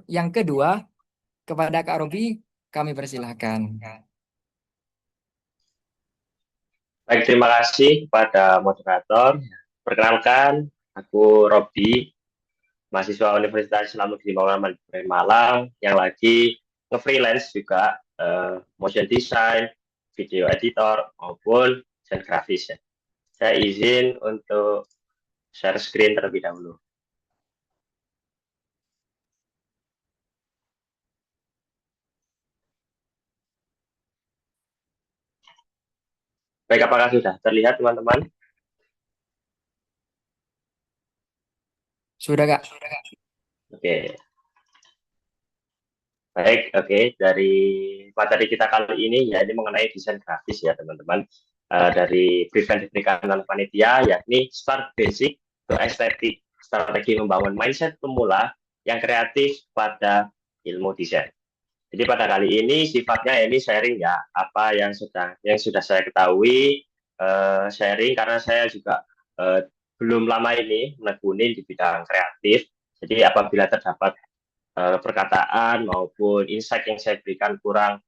yang kedua. Kepada Kak Robi, kami persilahkan. Baik, terima kasih kepada moderator. Perkenalkan, aku Robi, mahasiswa Universitas Islam Negeri Malang yang lagi nge-freelance juga motion design, video editor maupun desain grafis ya. Saya izin untuk share screen terlebih dahulu. Baik, apakah sudah terlihat teman-teman? Sudah, Kak. Oke. Baik, oke. Dari materi kita kali ini, ya ini mengenai desain grafis ya teman-teman. Dari briefing diberikan oleh panitia, yakni Start Basic to Aesthetic, strategi membangun mindset pemula yang kreatif pada ilmu desain. Jadi pada kali ini sifatnya ini sharing ya, apa yang sudah saya ketahui, sharing karena saya juga belum lama ini menekuni di bidang kreatif. Jadi apabila terdapat perkataan maupun insight yang saya berikan kurang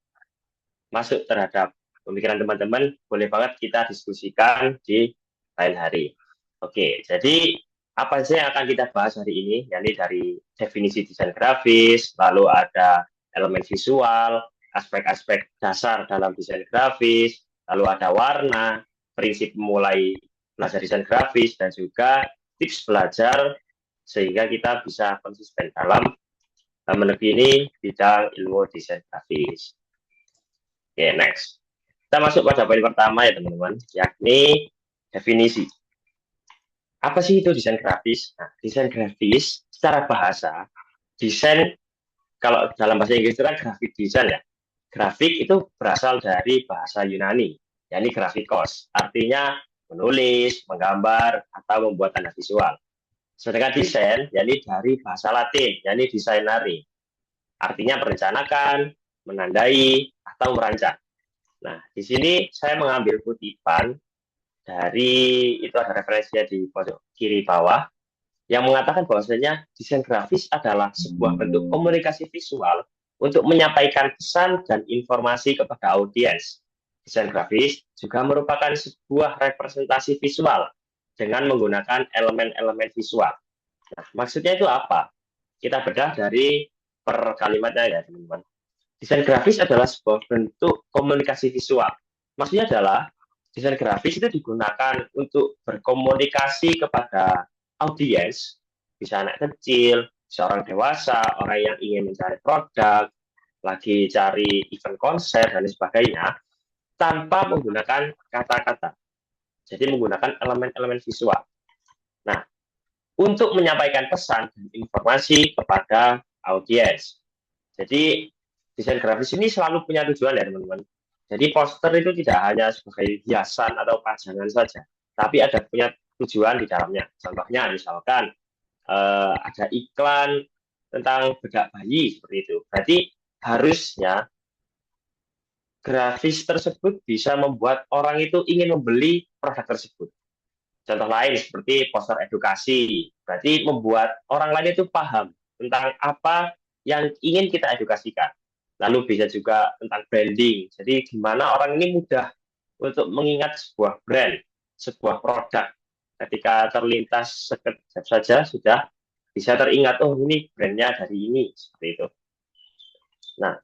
masuk terhadap pemikiran teman-teman, boleh banget kita diskusikan di lain hari. Oke, jadi apa saja yang akan kita bahas hari ini? Yakni dari definisi desain grafis, lalu ada elemen visual, aspek-aspek dasar dalam desain grafis, lalu ada warna, prinsip memulai belajar desain grafis, dan juga tips belajar sehingga kita bisa konsisten dalam menekuni bidang ilmu desain grafis. Oke, next. Kita masuk pada poin pertama ya teman-teman, yakni definisi. Apa sih itu desain grafis? Nah, desain grafis secara bahasa, desain kalau dalam bahasa Inggris itu kan graphic design ya. Grafik itu berasal dari bahasa Yunani, yakni grafikos. Artinya menulis, menggambar, atau membuat tanda visual. Sedangkan desain, yakni dari bahasa Latin, yakni designari. Artinya merencanakan, menandai, atau merancang. Nah, di sini saya mengambil kutipan dari, itu ada referensinya di pojok kiri bawah, yang mengatakan bahwasanya desain grafis adalah sebuah bentuk komunikasi visual untuk menyampaikan pesan dan informasi kepada audiens. Desain grafis juga merupakan sebuah representasi visual dengan menggunakan elemen-elemen visual Nah, maksudnya itu apa? Kita bedah dari per kalimatnya ya, teman-teman. Desain grafis adalah sebuah bentuk komunikasi visual. Maksudnya adalah desain grafis itu digunakan untuk berkomunikasi kepada audiens, bisa anak kecil, seorang dewasa, orang yang ingin mencari produk, lagi cari event konser, dan sebagainya, tanpa menggunakan kata-kata. Jadi menggunakan elemen-elemen visual. Nah, untuk menyampaikan pesan dan informasi kepada audiens. Jadi desain grafis ini selalu punya tujuan ya teman-teman. Jadi poster itu tidak hanya sebagai hiasan atau pajangan saja, tapi ada punya tujuan di dalamnya. Contohnya misalkan ada iklan tentang bedak bayi seperti itu. Berarti harusnya grafis tersebut bisa membuat orang itu ingin membeli produk tersebut. Contoh lain seperti poster edukasi, berarti membuat orang lain itu paham tentang apa yang ingin kita edukasikan. Lalu bisa juga tentang branding, jadi gimana orang ini mudah untuk mengingat sebuah brand, sebuah produk. Ketika terlintas sekejap saja sudah bisa teringat, oh ini brandnya dari ini, seperti itu. Nah,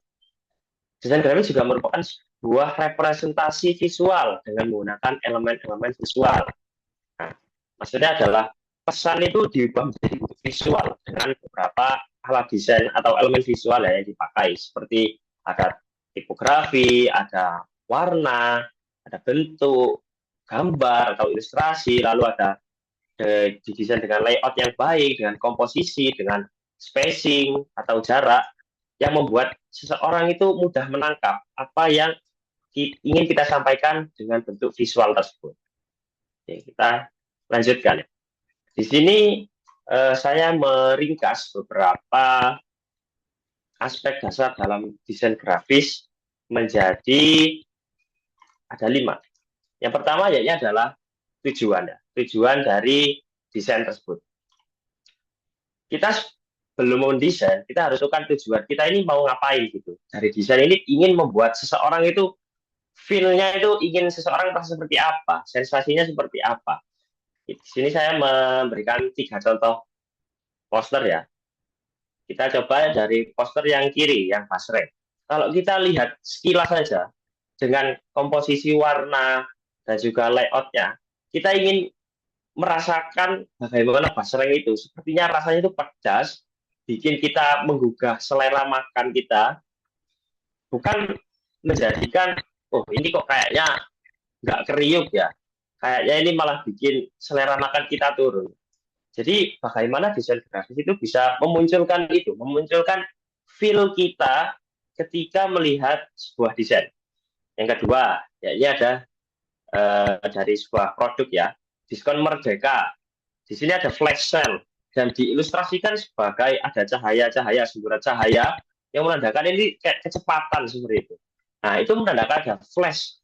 desain grafis juga merupakan sebuah representasi visual dengan menggunakan elemen-elemen visual. Nah, maksudnya adalah pesan itu diubah menjadi bentuk visual dengan beberapa alat desain atau elemen visual ya yang dipakai, seperti ada tipografi, ada warna, ada bentuk, gambar atau ilustrasi, lalu ada didesain dengan layout yang baik, dengan komposisi, dengan spacing atau jarak yang membuat seseorang itu mudah menangkap apa yang ingin kita sampaikan dengan bentuk visual tersebut. Oke, kita lanjutkan. Di sini saya meringkas beberapa aspek dasar dalam desain grafis menjadi ada 5. Yang pertama yaitu adalah tujuan, ya. Tujuan dari desain tersebut. Kita belum mendesain, kita harus tahu tujuan kita ini mau ngapain gitu. Dari desain ini ingin membuat seseorang itu feel-nya itu ingin seseorang merasa seperti apa, sensasinya seperti apa. Di sini saya memberikan 3 contoh poster ya. Kita coba dari poster yang kiri, yang basreng. Kalau kita lihat sekilas saja, dengan komposisi warna dan juga layoutnya, kita ingin merasakan bagaimana basreng itu. Sepertinya rasanya itu pedas, bikin kita menggugah selera makan kita, bukan menjadikan, oh ini kok kayaknya nggak kriuk ya, kayaknya ini malah bikin selera makan kita turun. Jadi bagaimana desain grafis itu bisa memunculkan itu, memunculkan feel kita ketika melihat sebuah desain. Yang kedua, yaitu ada dari sebuah produk ya, diskon merdeka. Di sini ada flash sale dan diilustrasikan sebagai ada cahaya-cahaya, semburat cahaya yang menandakan ini kayak kecepatan seperti itu. Nah, itu menandakan ada flash.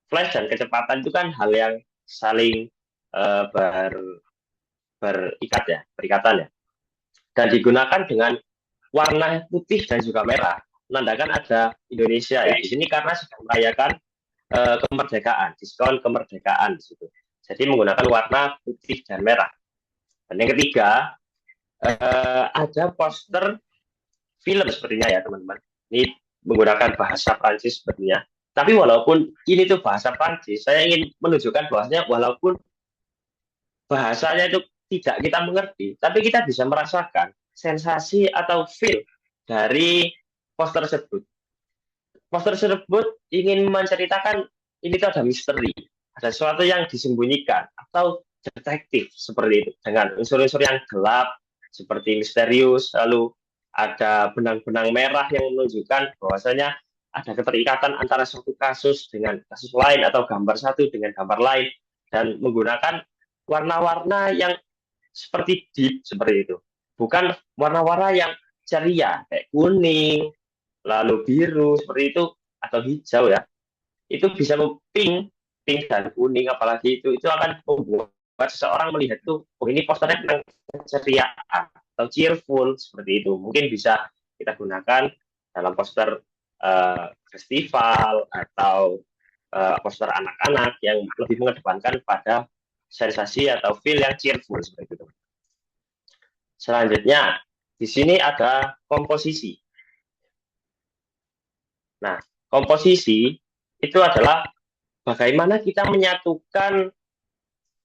Flash dan kecepatan itu kan hal yang saling berikat ya, berikatan ya. Dan digunakan dengan warna putih dan juga merah, menandakan ada Indonesia ya. Di sini karena sedang merayakan kemerdekaan, diskon kemerdekaan di situ. Jadi menggunakan warna putih dan merah. Dan yang ketiga, ada poster film sepertinya ya teman-teman. Ini menggunakan bahasa Prancis sepertinya. Tapi walaupun ini tuh bahasa Prancis, saya ingin menunjukkan bahwasanya walaupun bahasanya itu tidak kita mengerti, tapi kita bisa merasakan sensasi atau feel dari poster tersebut. Poster tersebut ingin menceritakan ini tuh ada misteri, ada sesuatu yang disembunyikan atau detektif seperti itu dengan unsur-unsur yang gelap seperti misterius, lalu ada benang-benang merah yang menunjukkan bahwasanya ada keterikatan antara suatu kasus dengan kasus lain atau gambar satu dengan gambar lain dan menggunakan warna-warna yang seperti deep seperti itu, bukan warna-warna yang ceria kayak kuning lalu biru seperti itu atau hijau ya. Itu bisa pink, pink dan kuning apalagi itu akan membuat seseorang melihat tuh, oh ini posternya tentang keceriaan atau cheerful seperti itu. Mungkin bisa kita gunakan dalam poster festival atau poster anak-anak yang lebih mengedepankan pada sensasi atau feel yang cheerful seperti itu. Selanjutnya, di sini ada komposisi. Nah, komposisi itu adalah bagaimana kita menyatukan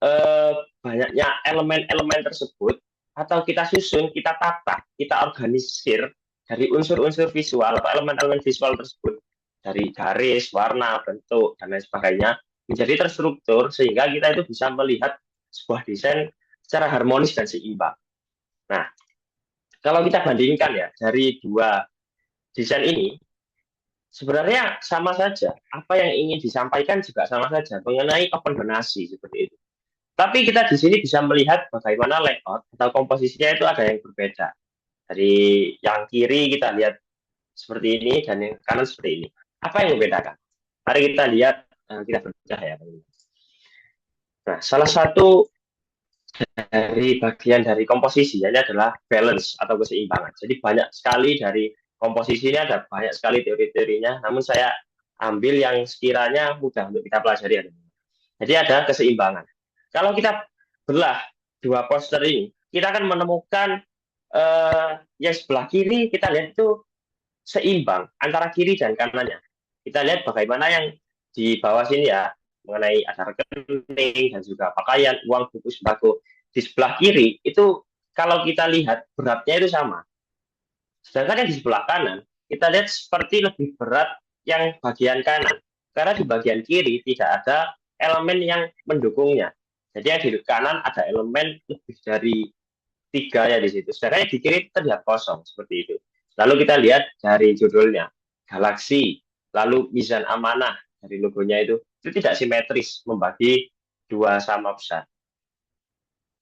eh, banyaknya elemen-elemen tersebut, atau kita susun, kita tata, kita organisir dari unsur-unsur visual atau elemen-elemen visual tersebut, dari garis, warna, bentuk, dan lain sebagainya, menjadi terstruktur sehingga kita itu bisa melihat sebuah desain secara harmonis dan seimbang. Nah, kalau kita bandingkan ya dari dua desain ini, sebenarnya sama saja. Apa yang ingin disampaikan juga sama saja mengenai open donasi seperti itu. Tapi kita di sini bisa melihat bagaimana layout atau komposisinya itu ada yang berbeda. Dari yang kiri kita lihat seperti ini dan yang kanan seperti ini. Apa yang membedakan? Mari kita lihat, kita bedah ya. Nah, salah satu dari bagian dari komposisi ini adalah balance atau keseimbangan. Jadi banyak sekali dari komposisi ini, ada banyak sekali teori-teorinya, namun saya ambil yang sekiranya mudah untuk kita pelajari. Jadi ada keseimbangan. Kalau kita belah dua poster ini, kita akan menemukan yang sebelah kiri kita lihat itu seimbang antara kiri dan kanannya. Kita lihat bagaimana yang di bawah sini ya, mengenai ada rekening dan juga pakaian, uang, buku, sembako. Di sebelah kiri itu kalau kita lihat beratnya itu sama. Sedangkan yang di sebelah kanan, kita lihat seperti lebih berat yang bagian kanan. Karena di bagian kiri tidak ada elemen yang mendukungnya. Jadi yang di kanan ada elemen lebih dari 3 ya di situ. Sedangkan yang di kiri terlihat kosong seperti itu. Lalu kita lihat dari judulnya, Galaksi, lalu Mizan Amanah dari logonya itu tidak simetris, membagi dua sama besar.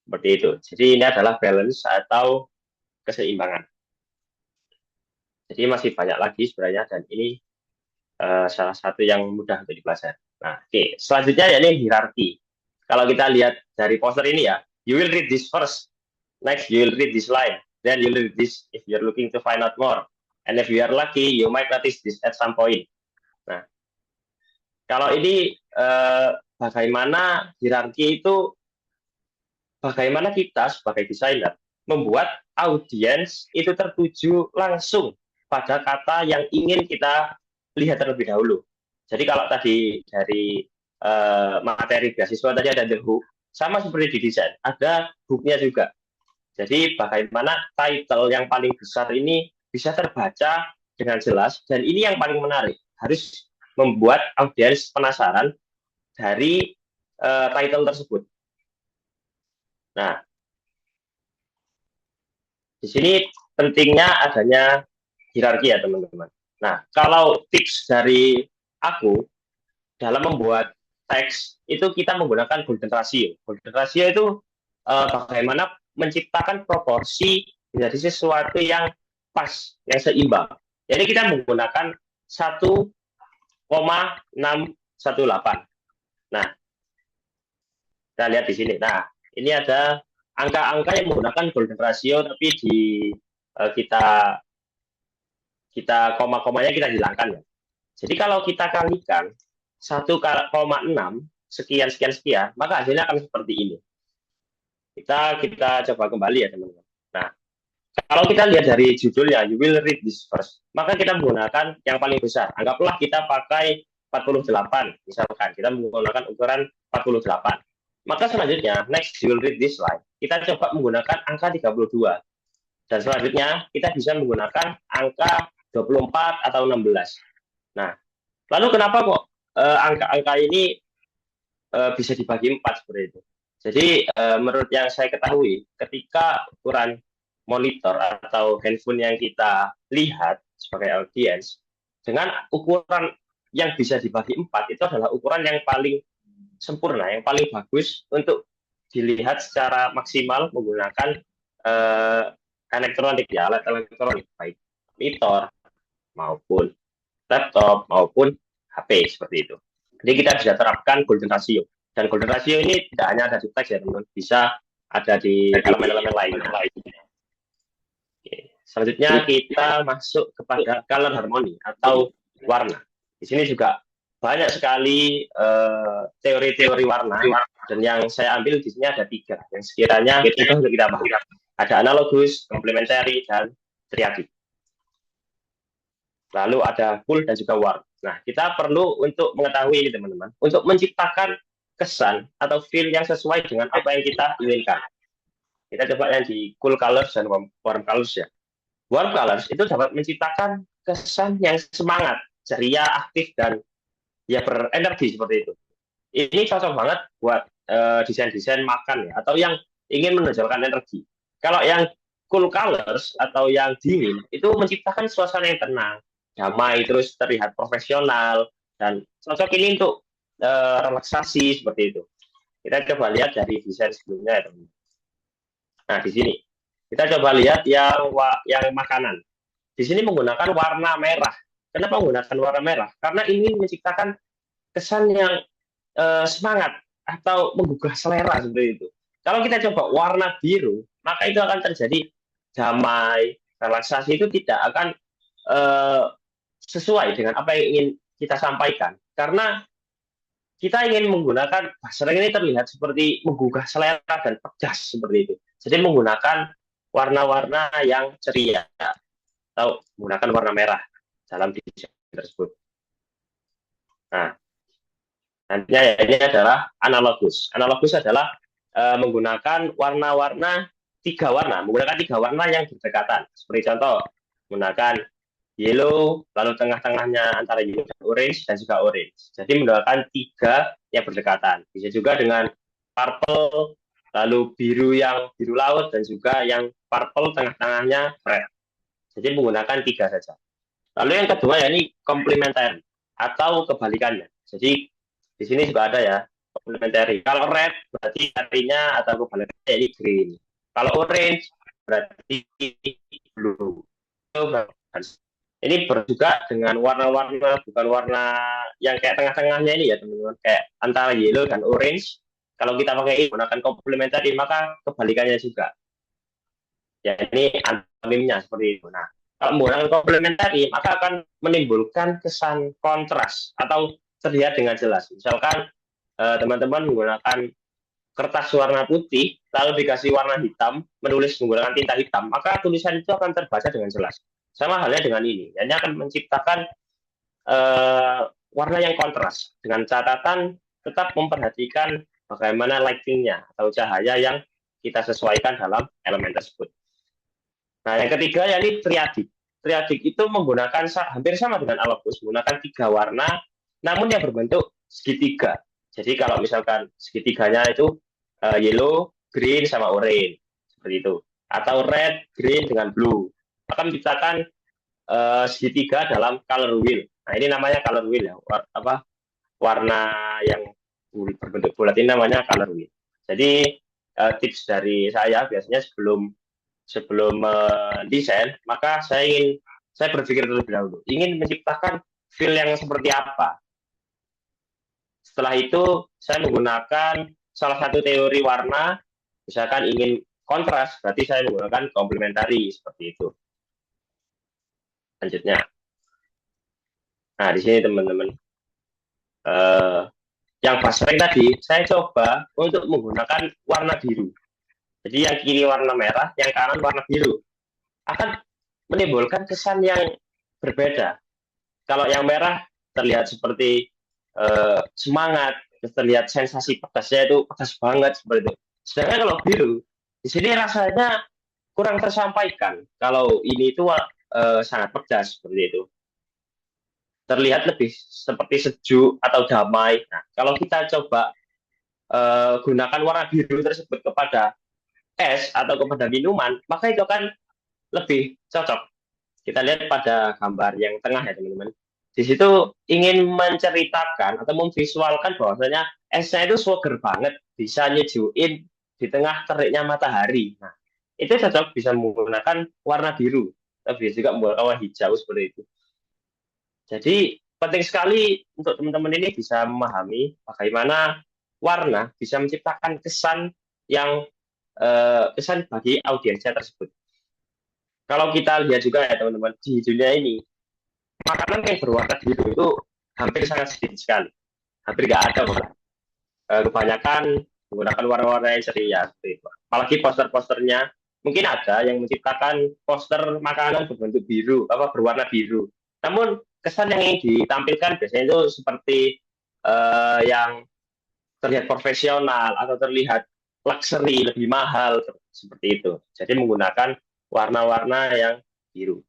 Seperti itu. Jadi ini adalah balance atau keseimbangan. Jadi masih banyak lagi sebenarnya, dan ini salah satu yang mudah untuk dipelajari. Nah, oke. Selanjutnya ya ini hierarki. Kalau kita lihat dari poster ini ya, you will read this first. Next, you will read this line. Then you will read this if you're looking to find out more. And if you are lucky, you might notice this at some point. Nah, kalau ini bagaimana hierarki itu, bagaimana kita sebagai desainer membuat audiens itu tertuju langsung pada kata yang ingin kita lihat terlebih dahulu. Jadi kalau tadi dari materi beasiswa tadi ada the hook, sama seperti di desain, ada hooknya juga. Jadi bagaimana title yang paling besar ini bisa terbaca dengan jelas, dan ini yang paling menarik, harus membuat audiens penasaran dari title tersebut. Nah, di sini pentingnya adanya hierarki ya teman-teman. Nah, kalau tips dari aku dalam membuat teks itu kita menggunakan golden ratio. Golden ratio itu bagaimana menciptakan proporsi menjadi sesuatu yang pas, yang seimbang. Jadi kita menggunakan 1,618. Nah, kita lihat di sini. Nah, ini ada angka-angka yang menggunakan golden ratio, tapi kita koma-komanya kita hilangkan ya. Jadi kalau kita kalikan 1,6 sekian sekian sekian, maka hasilnya akan seperti ini. Kita coba kembali ya teman-teman. Nah, kalau kita lihat dari judulnya, you will read this first, maka kita menggunakan yang paling besar. Anggaplah kita pakai 48, misalkan kita menggunakan ukuran 48. Maka selanjutnya, next you will read this line. Kita coba menggunakan angka 32. Dan selanjutnya, kita bisa menggunakan angka 24 atau 16. Nah, lalu kenapa kok angka-angka ini bisa dibagi 4 seperti itu? Jadi menurut yang saya ketahui, ketika ukuran monitor atau handphone yang kita lihat sebagai audiens, dengan ukuran yang bisa dibagi 4 itu adalah ukuran yang paling sempurna, yang paling bagus untuk dilihat secara maksimal menggunakan elektronik ya, alat elektronik, baik monitor maupun laptop maupun HP seperti itu. Jadi kita bisa terapkan golden ratio. Dan golden ratio ini tidak hanya ada di teks ya teman-teman, bisa ada di elemen-elemen lainnya. Oke. Selanjutnya kita masuk kepada color harmony atau warna. Di sini juga banyak sekali teori-teori warna, dan yang saya ambil di sini ada 3 yang sekiranya itu untuk kita bahas. Ada analogus, komplementari, dan triadik. Lalu ada pull dan juga warp. Nah, kita perlu untuk mengetahui ini teman-teman, untuk menciptakan kesan atau feel yang sesuai dengan apa yang kita inginkan. Kita coba yang di cool colors dan warm colors ya. Warm colors itu dapat menciptakan kesan yang semangat, ceria, aktif, dan ya berenergi seperti itu. Ini cocok banget buat desain-desain makan ya, atau yang ingin menonjolkan energi. Kalau yang cool colors atau yang dingin itu menciptakan suasana yang tenang, damai, terus terlihat profesional, dan cocok ini untuk relaksasi seperti itu. Kita coba lihat dari desain sebelumnya ya teman. Nah di sini kita coba lihat yang makanan. Di sini menggunakan warna merah. Kenapa menggunakan warna merah? Karena ingin menciptakan kesan yang semangat atau menggugah selera seperti itu. Kalau kita coba warna biru, maka itu akan terjadi damai, relaksasi, itu tidak akan sesuai dengan apa yang ingin kita sampaikan. Karena kita ingin menggunakan bahasa ini terlihat seperti menggugah selera dan pedas seperti itu. Jadi menggunakan warna-warna yang ceria atau menggunakan warna merah dalam desain tersebut. Nah, nantinya ya, ini adalah analogus. Analogus adalah menggunakan warna-warna menggunakan tiga warna yang berdekatan. Seperti contoh, menggunakan yellow, lalu tengah-tengahnya antara yellow dan orange, dan juga orange. Jadi menggunakan tiga yang berdekatan. Bisa juga dengan purple, lalu biru yang biru laut, dan juga yang purple tengah-tengahnya red. Jadi menggunakan tiga saja. Lalu yang kedua ya ini komplementer atau kebalikannya. Jadi di sini juga ada ya komplementari. Kalau red berarti artinya atau kebalikannya ini green. Kalau orange berarti blue. Ini juga dengan warna-warna, bukan warna yang kayak tengah-tengahnya ini ya teman-teman, kayak antara yellow dan orange. Kalau kita pakai menggunakan komplementari, maka kebalikannya juga. Ya ini antonimnya seperti itu. Nah, kalau menggunakan komplementari, maka akan menimbulkan kesan kontras atau terlihat dengan jelas. Misalkan teman-teman menggunakan kertas warna putih, lalu dikasih warna hitam, menulis menggunakan tinta hitam, maka tulisan itu akan terbaca dengan jelas. Sama halnya dengan ini, hanya akan menciptakan warna yang kontras, dengan catatan tetap memperhatikan bagaimana lighting-nya atau cahaya yang kita sesuaikan dalam elemen tersebut. Nah, yang ketiga yakni triadik. Triadik itu menggunakan hampir sama dengan analogus, menggunakan tiga warna, namun yang berbentuk segitiga. Jadi kalau misalkan segitiganya itu yellow, green, sama orange, seperti itu. Atau red, green, dengan blue. Akan menciptakan segitiga dalam color wheel. Nah, ini namanya color wheel ya. Warna yang berbentuk bulat ini namanya color wheel. Jadi tips dari saya biasanya sebelum mendesain, maka saya berpikir terlebih dahulu, ingin menciptakan feel yang seperti apa. Setelah itu saya menggunakan salah satu teori warna, misalkan ingin kontras, berarti saya menggunakan komplementari seperti itu. Lanjutnya, nah di sini teman-teman, yang pasreng tadi saya coba untuk menggunakan warna biru. Jadi yang kiri warna merah, yang kanan warna biru, akan menimbulkan kesan yang berbeda. Kalau yang merah terlihat seperti semangat, terlihat sensasi pedasnya itu pedas banget seperti itu. Sedangkan kalau biru, di sini rasanya kurang tersampaikan. Kalau ini itu sangat pedas seperti itu. Terlihat lebih seperti sejuk atau damai. Nah, kalau kita coba gunakan warna biru tersebut kepada es atau kepada minuman, maka itu akan lebih cocok. Kita lihat pada gambar yang tengah ya teman-teman. Di situ ingin menceritakan atau memvisualkan bahwasanya esnya itu seger banget, bisa nyejuin di tengah teriknya matahari. Nah, itu cocok bisa menggunakan warna biru, tapi juga menggunakan warna hijau seperti itu. Jadi penting sekali untuk teman-teman ini bisa memahami bagaimana warna bisa menciptakan kesan yang kesan bagi audiensnya tersebut. Kalau kita lihat juga ya teman-teman, di dunia ini makanan yang berwarna biru itu hampir sangat sedikit sekali, hampir nggak ada malah. Kebanyakan menggunakan warna-warna yang ceria seperti itu. Apalagi poster-posternya mungkin ada yang menciptakan poster makanan berbentuk biru, berwarna biru. Namun kesan yang ingin ditampilkan biasanya itu seperti yang terlihat profesional atau terlihat luxury, lebih mahal seperti itu. Jadi menggunakan warna-warna yang biru.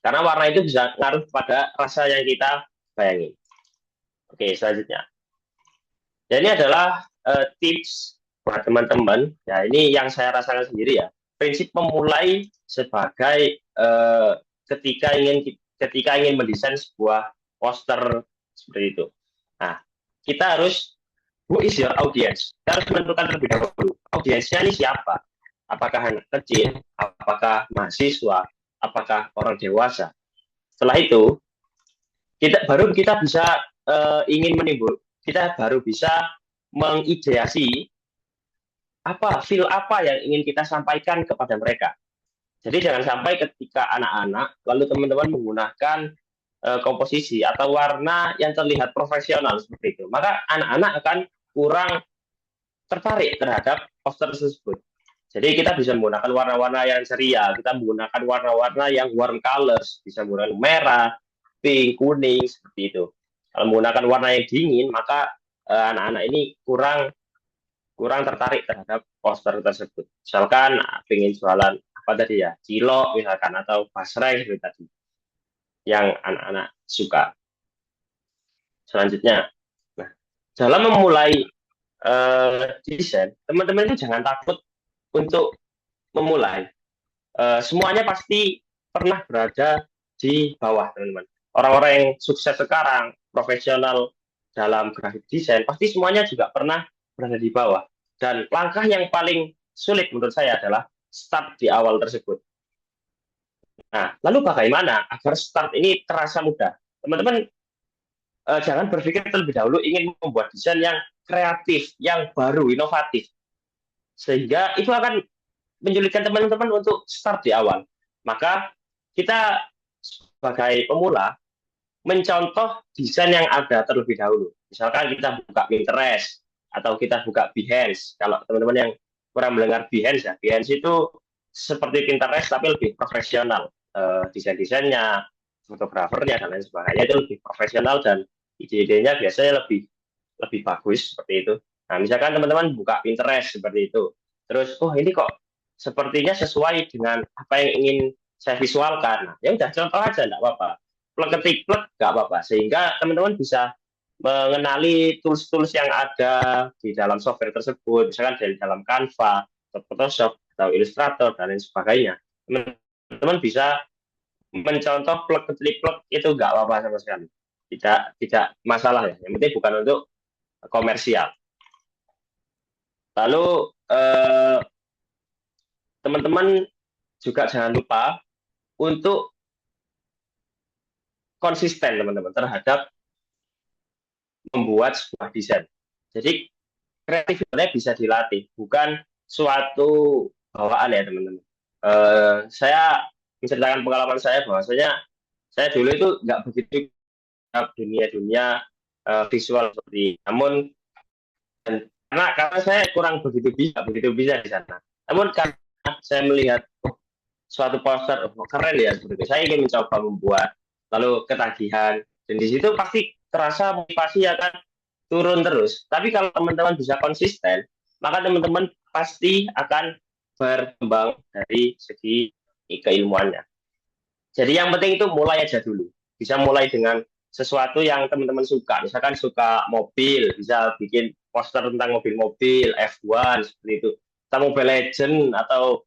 Karena warna itu bisa ngaruh pada rasa yang kita bayangin. Oke, selanjutnya. Ya, ini adalah tips buat teman-teman. Ya, ini yang saya rasakan sendiri ya. Prinsip memulai sebagai ketika ingin mendesain sebuah poster seperti itu. Nah, kita harus, who is your audience? Kita harus menentukan terlebih dahulu. Audiensnya ini siapa? Apakah anak kecil? Apakah mahasiswa? Apakah orang dewasa? Setelah itu, kita bisa kita baru bisa mengideasi feel apa yang ingin kita sampaikan kepada mereka. Jadi jangan sampai ketika anak-anak, lalu teman-teman menggunakan komposisi atau warna yang terlihat profesional seperti itu, maka anak-anak akan kurang tertarik terhadap poster tersebut. Jadi kita bisa menggunakan warna-warna yang ceria, kita menggunakan warna-warna yang warm colors, bisa menggunakan merah, pink, kuning, seperti itu. Kalau menggunakan warna yang dingin, maka anak-anak ini kurang tertarik terhadap poster tersebut. Misalkan ingin jualan apa tadi ya, cilok misalkan, atau basreng seperti tadi, yang anak-anak suka. Selanjutnya, nah, dalam memulai desain, teman-teman itu jangan takut untuk memulai. Semuanya pasti pernah berada di bawah, teman-teman. Orang-orang yang sukses sekarang, profesional dalam grafik desain, pasti semuanya juga pernah berada di bawah. Dan langkah yang paling sulit menurut saya adalah start di awal tersebut. Nah, lalu bagaimana agar start ini terasa mudah? Teman-teman, jangan berpikir terlebih dahulu ingin membuat desain yang kreatif, yang baru, inovatif. Sehingga itu akan menyulitkan teman-teman untuk start di awal. Maka kita sebagai pemula mencontoh desain yang ada terlebih dahulu. Misalkan kita buka Pinterest atau kita buka Behance. Kalau teman-teman yang kurang mendengar Behance ya, Behance itu seperti Pinterest tapi lebih profesional. Desain-desainnya, fotografernya dan lain sebagainya itu lebih profesional dan ide-idenya biasanya lebih bagus seperti itu. Nah, misalkan teman-teman buka Pinterest seperti itu, terus ini kok sepertinya sesuai dengan apa yang ingin saya visualkan. Nah, ya udah contoh aja, enggak apa-apa. Plek nggak apa-apa. Sehingga teman-teman bisa mengenali tools-tools yang ada di dalam software tersebut, misalkan dari dalam Canva, atau Photoshop, atau Illustrator, dan lain sebagainya. Teman-teman bisa mencontoh plek itu nggak apa-apa sama sekali. Tidak masalah ya. Yang penting bukan untuk komersial. Lalu teman-teman juga jangan lupa untuk konsisten teman-teman terhadap membuat sebuah desain. Jadi kreativitasnya bisa dilatih, bukan suatu bawaan ya teman-teman. Saya menceritakan pengalaman saya bahwasanya saya dulu itu nggak begitu dunia visual seperti, namun karena saya kurang begitu bisa di sana. Namun karena saya melihat suatu poster keren ya seperti itu, saya ingin mencoba membuat, lalu ketagihan, dan di situ pasti terasa motivasi akan turun terus. Tapi kalau teman-teman bisa konsisten, maka teman-teman pasti akan berkembang dari segi keilmuannya. Jadi yang penting itu mulai aja dulu. Bisa mulai dengan sesuatu yang teman-teman suka. Misalkan suka mobil, bisa bikin poster tentang mobil-mobil, F1, seperti itu. Tentang Mobile Legends atau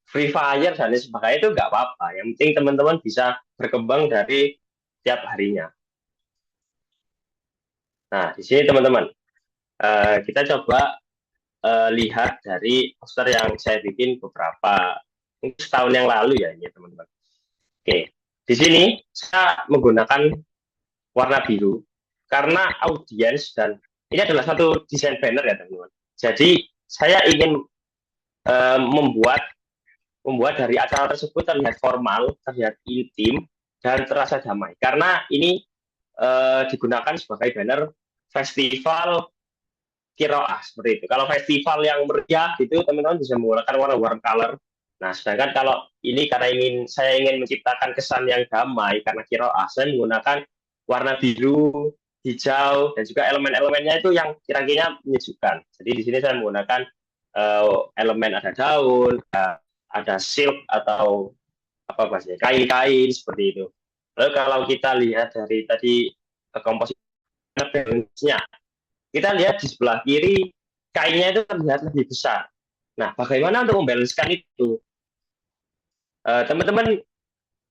Free Fire dan lain sebagainya, itu nggak apa-apa. Yang penting teman-teman bisa berkembang dari tiap harinya. Nah, di sini teman-teman, kita coba lihat dari poster yang saya bikin beberapa setahun yang lalu ya ini teman-teman. Oke, di sini saya menggunakan warna biru karena audiens, dan ini adalah satu desain banner ya teman-teman. Jadi saya ingin membuat dari acara tersebut terlihat formal, terlihat intim, dan terasa damai. Karena ini digunakan sebagai banner festival kiroah seperti itu. Kalau festival yang meriah itu teman-teman bisa menggunakan warna warm color. Nah, sedangkan kalau ini karena saya ingin menciptakan kesan yang damai karena kiroah, saya menggunakan warna biru, hijau, dan juga elemen-elemennya itu yang kira-kira menyejukkan. Jadi di sini saya menggunakan elemen ada daun, ada silk atau apa bahasanya kain-kain seperti itu. Lalu kalau kita lihat dari tadi komposisinya, kita lihat di sebelah kiri kainnya itu terlihat lebih besar. Nah, bagaimana untuk membalancekan itu? Teman-teman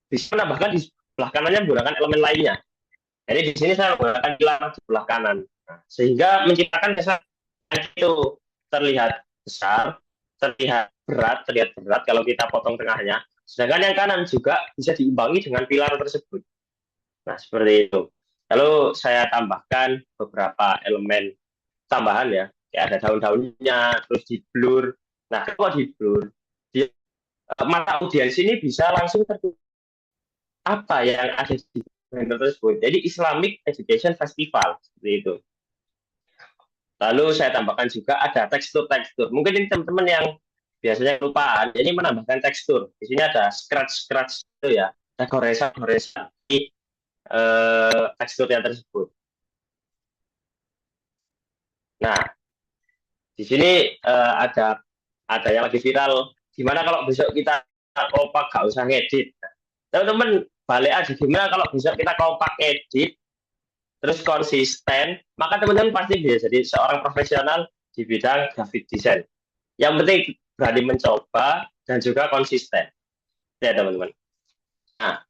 bisa menambahkan di sebelah kanannya menggunakan elemen lainnya. Jadi di sini saya menggunakan pilar di sebelah kanan, nah, sehingga menciptakan kesan itu terlihat besar, terlihat berat kalau kita potong tengahnya. Sedangkan yang kanan juga bisa diimbangi dengan pilar tersebut. Nah, seperti itu. Lalu saya tambahkan beberapa elemen tambahan ya, kayak ada daun-daunnya, terus di blur. Nah, kalau di blur, di mata audiens ini bisa langsung tertutup apa yang ada di banner tersebut. Jadi Islamic Education Festival seperti itu. Lalu saya tambahkan juga ada tekstur-tekstur. Mungkin ini teman-teman yang biasanya kelupaan, ini menambahkan tekstur. Di sini ada scratch-scratch itu ya, ada goresan-goresan di teksturnya tersebut. Nah, di sini ada yang lagi viral. Gimana kalau besok kita kompak gak usah ngedit? Teman-teman balik aja gimana kalau besok kita kompak edit terus konsisten, maka teman-teman pasti bisa jadi seorang profesional di bidang graphic design. Yang penting berani mencoba dan juga konsisten. Ya teman-teman. Nah,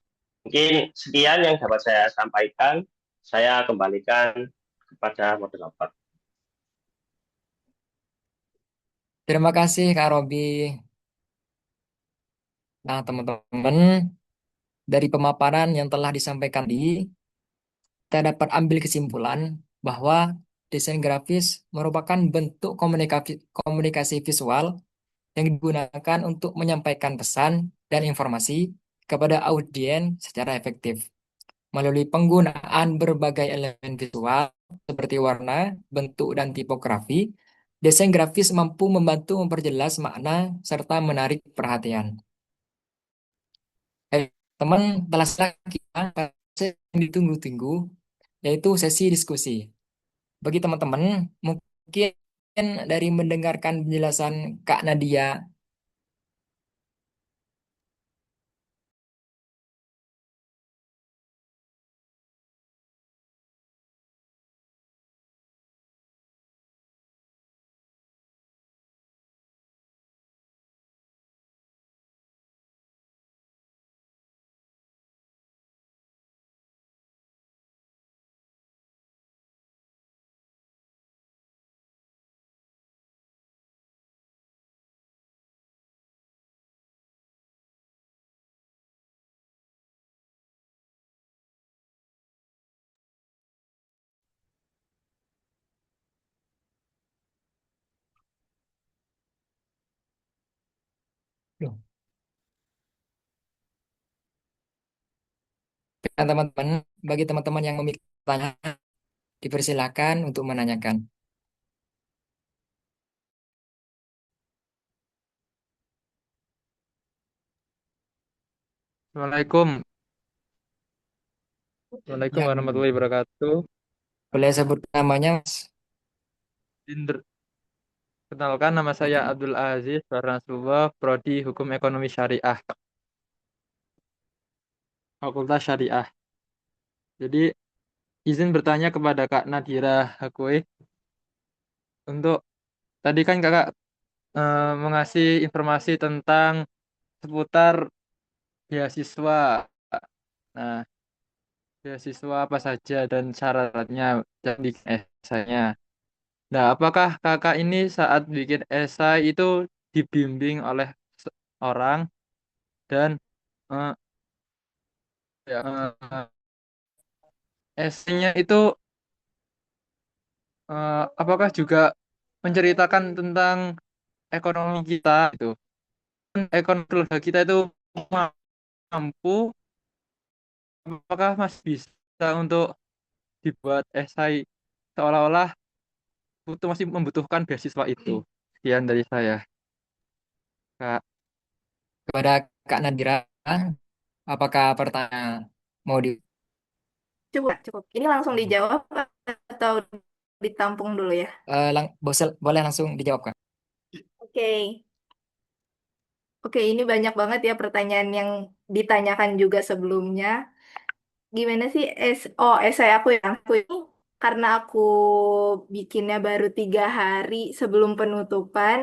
mungkin sekian yang dapat saya sampaikan. Saya kembalikan kepada moderator. Terima kasih Kak Robi. Nah, teman-teman, dari pemaparan yang telah disampaikan kita dapat ambil kesimpulan bahwa desain grafis merupakan bentuk komunikasi visual yang digunakan untuk menyampaikan pesan dan informasi kepada audiens secara efektif. Melalui penggunaan berbagai elemen visual seperti warna, bentuk, dan tipografi, desain grafis mampu membantu memperjelas makna serta menarik perhatian. Teman, telah selesai kita yang ditunggu-tunggu, yaitu sesi diskusi. Bagi teman-teman, mungkin dari mendengarkan penjelasan Kak Nadia, teman-teman, bagi teman-teman yang memiliki pertanyaan, dipersilakan untuk menanyakan. Assalamualaikum. Assalamualaikum Ya, warahmatullahi wabarakatuh. boleh sebut namanya, Mas? Indr- Kenalkan nama saya Abdul Aziz Farnasubah, Prodi Hukum Ekonomi Syariah, Fakultas Syariah. Jadi izin bertanya kepada Kak Nadira Hakwe untuk tadi kan Kakak mengasih informasi tentang seputar beasiswa. Nah, beasiswa apa saja dan syaratnya dan di esainya. Nah, apakah kakak ini saat bikin esai itu dibimbing oleh orang dan eh, eh, esainya itu apakah juga menceritakan tentang ekonomi kita itu? Ekonomi keluarga kita itu mampu, apakah masih bisa untuk dibuat esai seolah-olah masih membutuhkan beasiswa itu. Sekian dari saya, Kak. Kepada Kak Nadira, apakah pertanyaan mau di Cukup, cukup. Ini langsung dijawab atau ditampung dulu ya? boleh langsung dijawab, Kak? Oke. Oke, ini banyak banget ya pertanyaan yang ditanyakan juga sebelumnya. Gimana sih esai aku ya? Aku ini karena aku bikinnya baru 3 hari sebelum penutupan,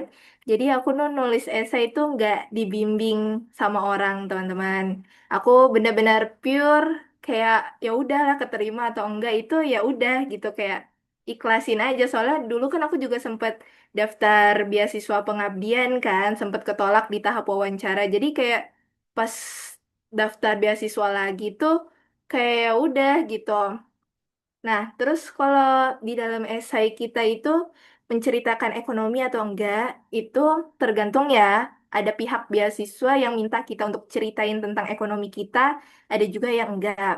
jadi aku nulis esai itu nggak dibimbing sama orang, teman-teman. Aku benar-benar pure kayak ya udahlah keterima atau enggak itu ya udah gitu kayak ikhlasin aja. Soalnya dulu kan aku juga sempat daftar beasiswa pengabdian kan, sempat ketolak di tahap wawancara. Jadi kayak pas daftar beasiswa lagi tuh kayak ya udah gitu. Nah, terus kalau di dalam esai kita itu menceritakan ekonomi atau enggak, itu tergantung ya. Ada pihak beasiswa yang minta kita untuk ceritain tentang ekonomi kita, ada juga yang enggak.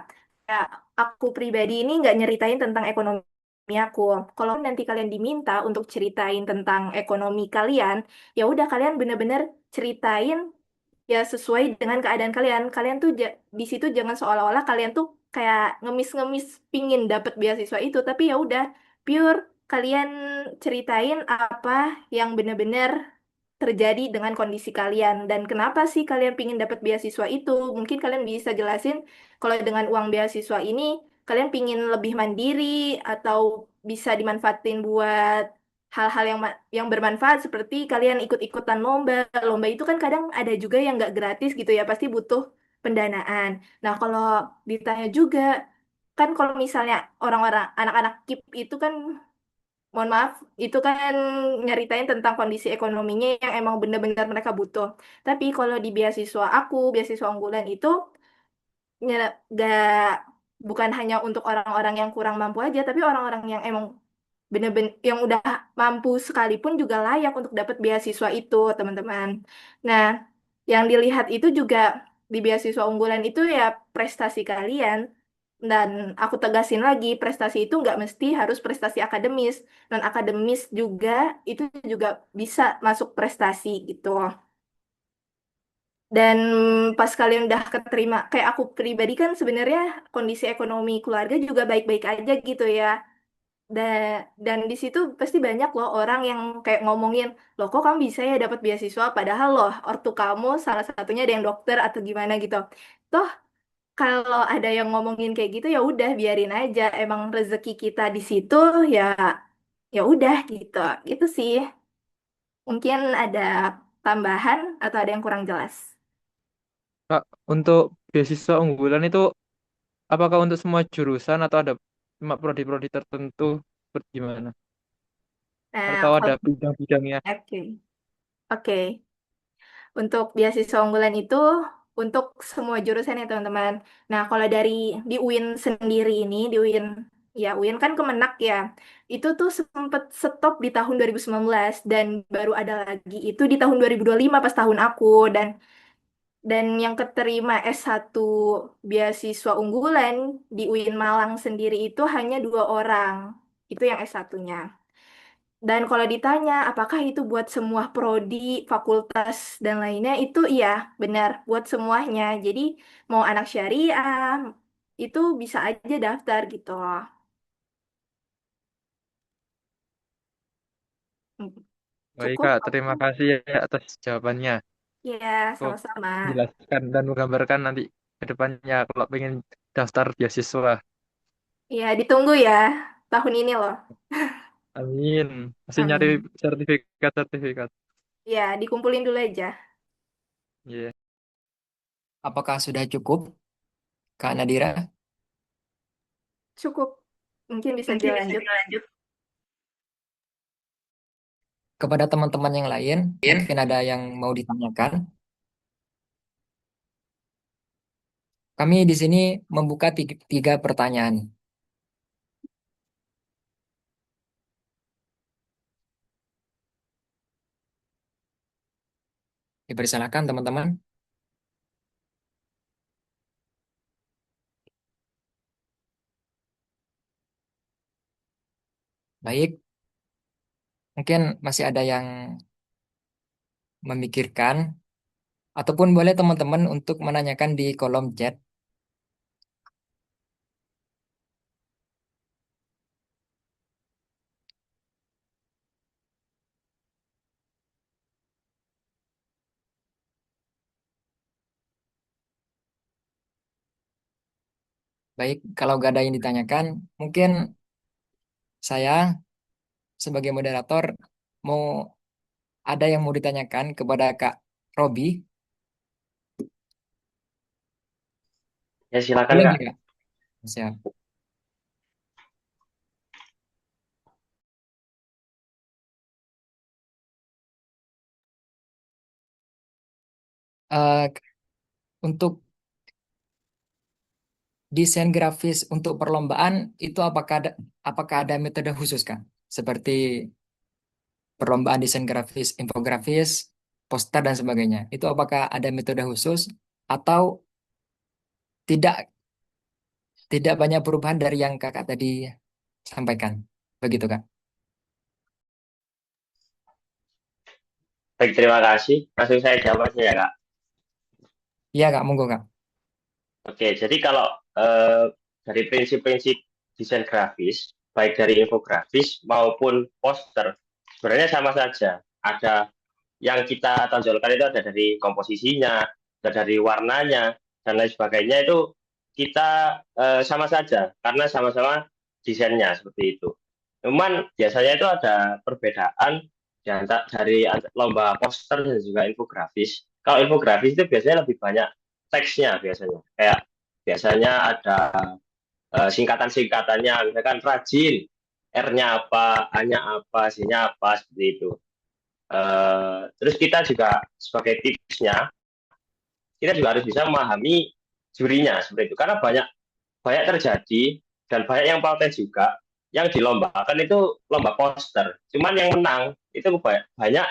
Ya, aku pribadi ini enggak nyeritain tentang ekonomi aku. Kalau nanti kalian diminta untuk ceritain tentang ekonomi kalian, ya udah kalian bener-bener ceritain ya sesuai dengan keadaan kalian. Kalian tuh di situ jangan seolah-olah kalian tuh kayak ngemis-ngemis pingin dapet beasiswa itu, tapi ya udah pure kalian ceritain apa yang benar-benar terjadi dengan kondisi kalian dan kenapa sih kalian pingin dapat beasiswa itu. Mungkin kalian bisa jelasin kalau dengan uang beasiswa ini kalian pingin lebih mandiri atau bisa dimanfaatin buat hal-hal yang bermanfaat seperti kalian ikut-ikutan lomba. Lomba itu kan kadang ada juga yang nggak gratis gitu ya, pasti butuh pendanaan. Nah, kalau ditanya juga, kan kalau misalnya orang-orang anak-anak KIP itu kan mohon maaf, itu kan nyeritain tentang kondisi ekonominya yang emang benar-benar mereka butuh. Tapi kalau di beasiswa aku, beasiswa unggulan itu gak bukan hanya untuk orang-orang yang kurang mampu aja, tapi orang-orang yang emang bener-bener yang udah mampu sekalipun juga layak untuk dapat beasiswa itu, teman-teman. Nah, yang dilihat itu juga di beasiswa unggulan itu ya prestasi kalian. Dan aku tegasin lagi, prestasi itu nggak mesti harus prestasi akademis. Non akademis juga itu juga bisa masuk prestasi gitu. Dan pas kalian udah keterima, kayak aku pribadi kan sebenarnya kondisi ekonomi keluarga juga baik-baik aja gitu ya. Dan di situ pasti banyak loh orang yang kayak ngomongin, loh kok kamu bisa ya dapat beasiswa, padahal loh ortu kamu salah satunya ada yang dokter atau gimana gitu. Toh kalau ada yang ngomongin kayak gitu ya udah biarin aja, emang rezeki kita di situ ya ya udah gitu. Gitu sih. Mungkin ada tambahan atau ada yang kurang jelas. Kak, untuk beasiswa unggulan itu apakah untuk semua jurusan atau ada cuma prodi-prodi tertentu seperti gimana? Nah, Atau ada kalau bidang-bidangnya? oke. Oke. Untuk beasiswa unggulan itu untuk semua jurusan ya teman-teman. Nah, kalau dari di UIN sendiri ini, di UIN, ya UIN kan Kemenak ya, itu tuh sempat stop di tahun 2019 dan baru ada lagi itu di tahun 2025 pas tahun aku dan yang keterima S1 beasiswa unggulan di UIN Malang sendiri itu hanya 2 orang. Itu yang S1-nya. Dan kalau ditanya apakah itu buat semua prodi, fakultas, dan lainnya, itu iya, benar, buat semuanya. Jadi mau anak syariah, itu bisa aja daftar gitu. Baik, Cukup? Kak. Terima kasih ya atas jawabannya. Ya, Cukup sama-sama. menjelaskan dan menggambarkan nanti ke depannya kalau pengen daftar beasiswa. Ya, ditunggu ya tahun ini loh. Amin. Masih nyari Amin. sertifikat-sertifikat. Ya, dikumpulin dulu aja. Iya. Apakah sudah cukup, Kak Nadira? Cukup. Mungkin bisa Mungkin bisa dilanjut. dilanjut. Kepada teman-teman yang lain, Ya. mungkin ada yang mau ditanyakan. Kami di sini membuka tiga pertanyaan. Dipersilakan teman-teman. Baik, Mungkin masih ada yang memikirkan, ataupun boleh teman-teman untuk menanyakan di kolom chat. Baik, kalau gak ada yang ditanyakan, mungkin saya sebagai moderator mau ada yang mau ditanyakan kepada Kak Robi. Ya silakan Boleh Kak. nggak, Kak? Siap. Eh, untuk desain grafis untuk perlombaan itu apakah ada metode khusus, Kak? Seperti perlombaan desain grafis, infografis, poster dan sebagainya. Itu apakah ada metode khusus atau tidak tidak banyak perubahan dari yang Kakak tadi sampaikan? Begitu, Kak. Baik, terima kasih. Langsung saya jawab aja ya Kak. Iya, Kak, monggo, Kak. Oke, jadi kalau dari prinsip-prinsip desain grafis, baik dari infografis maupun poster, sebenarnya sama saja. Ada yang kita tonjolkan itu ada dari komposisinya, ada dari warnanya, dan lain sebagainya itu kita sama saja, karena sama-sama desainnya seperti itu. Cuman biasanya itu ada perbedaan dari lomba poster dan juga infografis. Kalau infografis itu biasanya lebih banyak teksnya biasanya. Kayak biasanya ada singkatan-singkatannya, misalkan rajin, R-nya apa, A-nya apa, C-nya apa, seperti itu. Terus kita juga sebagai tipsnya, kita juga harus bisa memahami jurinya seperti itu. Karena banyak banyak terjadi dan banyak yang protes juga yang dilombakan itu lomba poster. Cuman yang menang itu banyak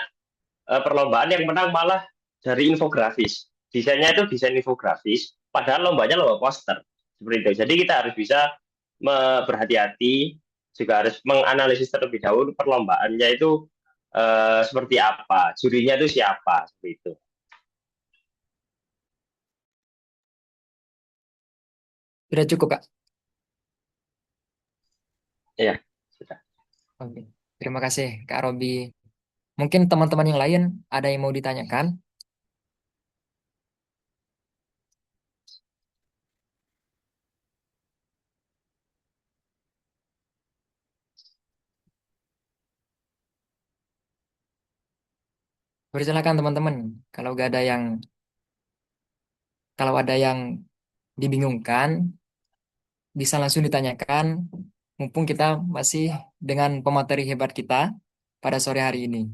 perlombaan yang menang malah dari infografis. Desainnya itu desain infografis, padahal lombanya lomba poster. Seperti itu. Jadi kita harus bisa berhati-hati, juga harus menganalisis terlebih dahulu perlombaannya itu seperti apa, jurinya itu siapa, seperti itu. Sudah cukup, Kak. Ya, sudah. Oke. Terima kasih, Kak Robi. Mungkin teman-teman yang lain ada yang mau ditanyakan? Persilakan teman-teman. Kalau ada yang dibingungkan, bisa langsung ditanyakan. Mumpung kita masih dengan pemateri hebat kita pada sore hari ini.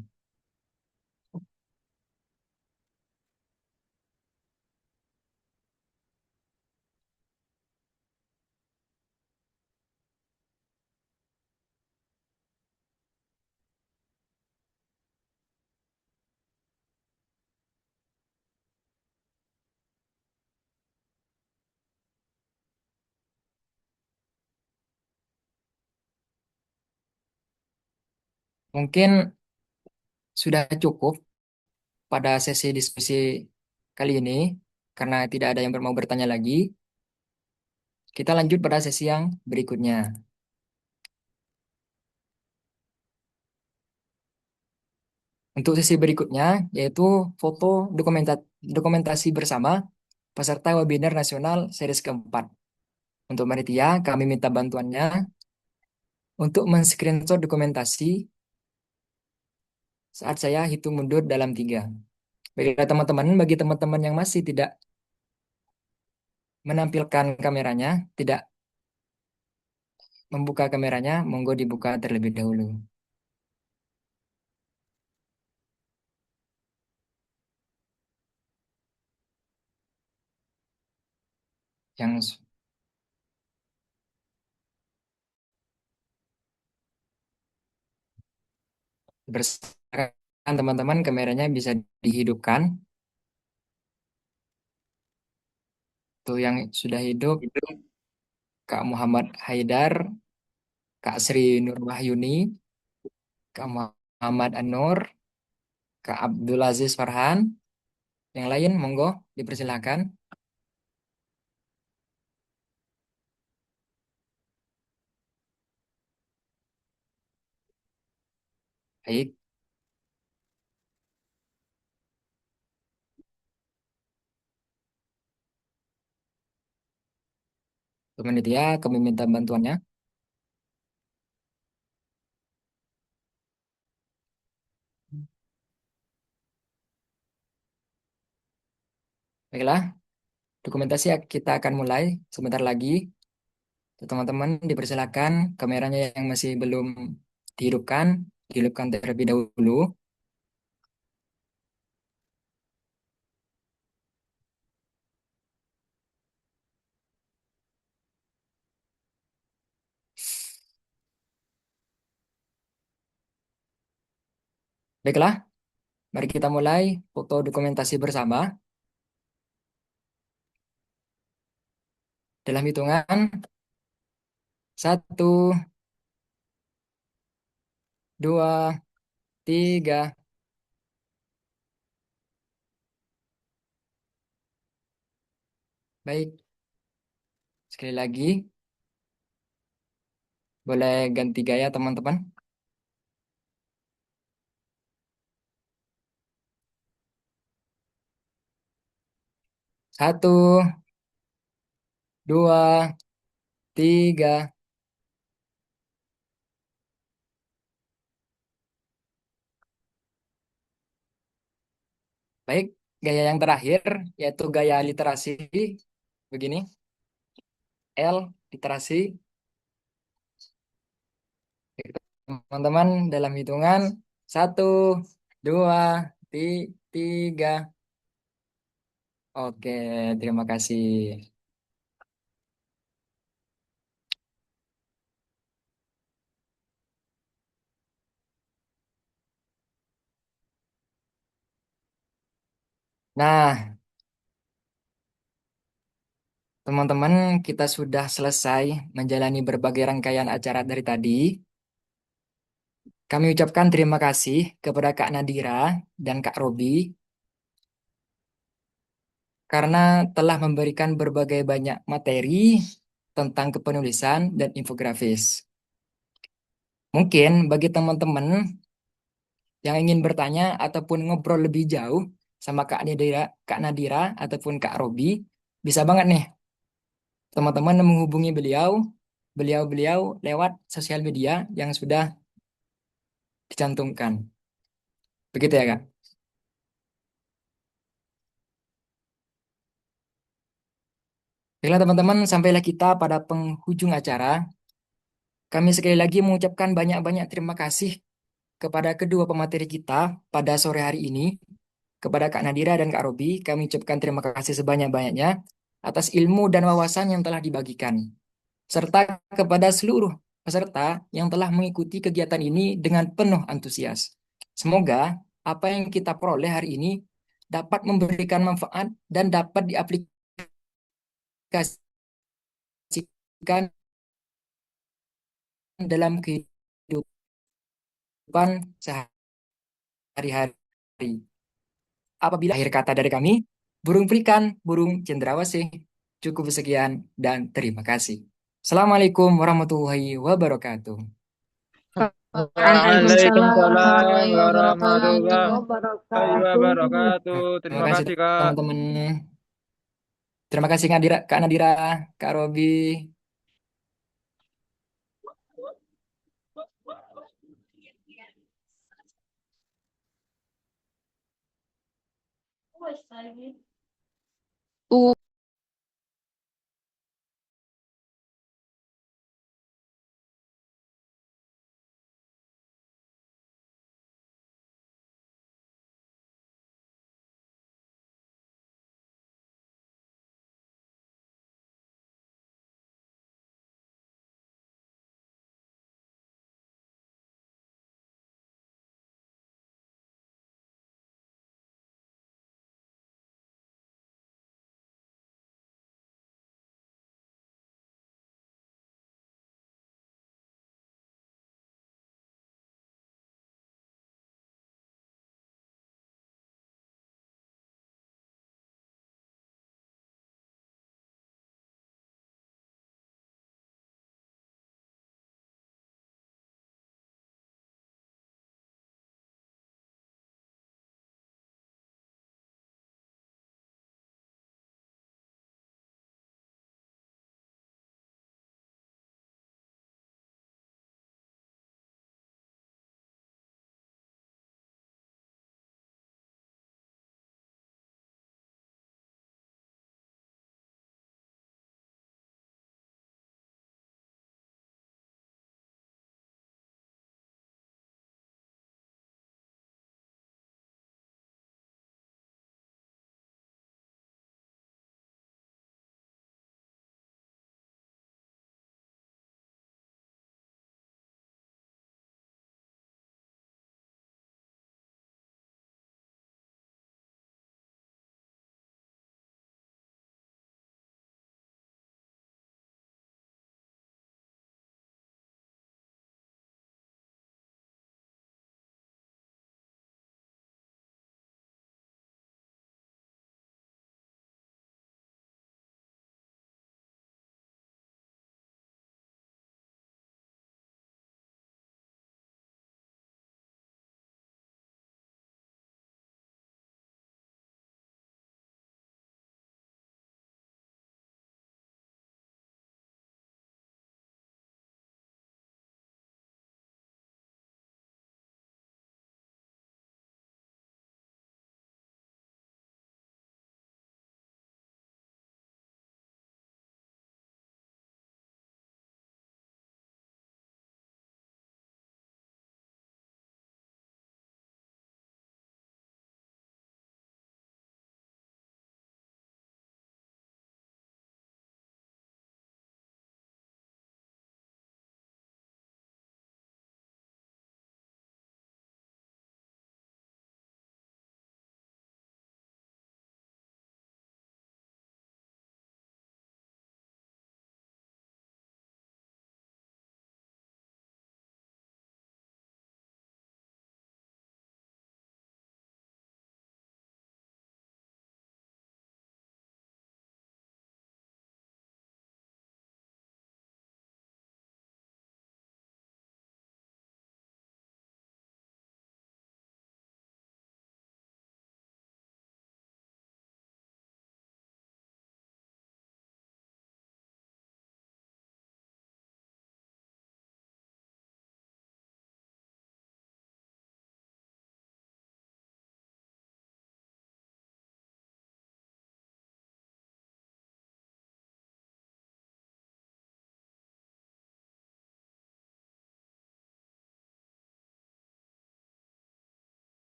Mungkin sudah cukup pada sesi diskusi kali ini, karena tidak ada yang mau bertanya lagi. Kita lanjut pada sesi yang berikutnya. Untuk sesi berikutnya, yaitu foto dokumentasi bersama peserta webinar nasional series keempat. Untuk Manitia, kami minta bantuannya untuk men-screenshot dokumentasi saat saya hitung mundur dalam tiga. Baiklah teman-teman, bagi teman-teman yang masih tidak menampilkan kameranya, tidak membuka kameranya, monggo dibuka terlebih dahulu. Yang bersama teman-teman, kameranya bisa dihidupkan. Tuh yang sudah hidup, Kak Muhammad Haidar, Kak Sri Nurwahyuni, Kak Muhammad Muhammad Anur, Kak Abdul Aziz Farhan. Yang lain, monggo dipersilakan. Baik, panitia, kami minta bantuannya. Baiklah, dokumentasi kita akan mulai sebentar lagi. Teman-teman dipersilakan kameranya yang masih belum dihidupkan, dihidupkan terlebih dahulu. Baiklah, mari kita mulai foto dokumentasi bersama. Dalam hitungan, 1, 2, 3. Baik, sekali lagi, boleh ganti gaya teman-teman. 1, 2, 3. Baik, gaya yang terakhir yaitu gaya literasi. Begini, L, literasi. Teman-teman dalam hitungan 1, 2, 3. Oke, terima kasih. Nah, teman-teman, kita sudah selesai menjalani berbagai rangkaian acara dari tadi. Kami ucapkan terima kasih kepada Kak Nadira dan Kak Robi karena telah memberikan berbagai banyak materi tentang kepenulisan dan infografis. Mungkin bagi teman-teman yang ingin bertanya ataupun ngobrol lebih jauh sama Kak Nadira ataupun Kak Robi, bisa banget nih teman-teman menghubungi beliau-beliau lewat sosial media yang sudah dicantumkan. Begitu ya, Kak? Baiklah teman-teman, sampailah kita pada penghujung acara. Kami sekali lagi mengucapkan banyak-banyak terima kasih kepada kedua pemateri kita pada sore hari ini. Kepada Kak Nadira dan Kak Robi, kami ucapkan terima kasih sebanyak-banyaknya atas ilmu dan wawasan yang telah dibagikan, serta kepada seluruh peserta yang telah mengikuti kegiatan ini dengan penuh antusias. Semoga apa yang kita peroleh hari ini dapat memberikan manfaat dan dapat diaplikasikan dalam kehidupan sehari-hari. Apabila akhir kata dari kami, burung pelikan, burung cendrawasih. Cukup sekian dan terima kasih. Assalamualaikum warahmatullahi wabarakatuh. Waalaikumsalam Waalaikumsalam warahmatullahi wabarakatuh. warahmatullahi wabarakatuh. Terima Terima kasih kasih, Kak. teman-teman. Terima kasih Kak Nadira, Kak Robi.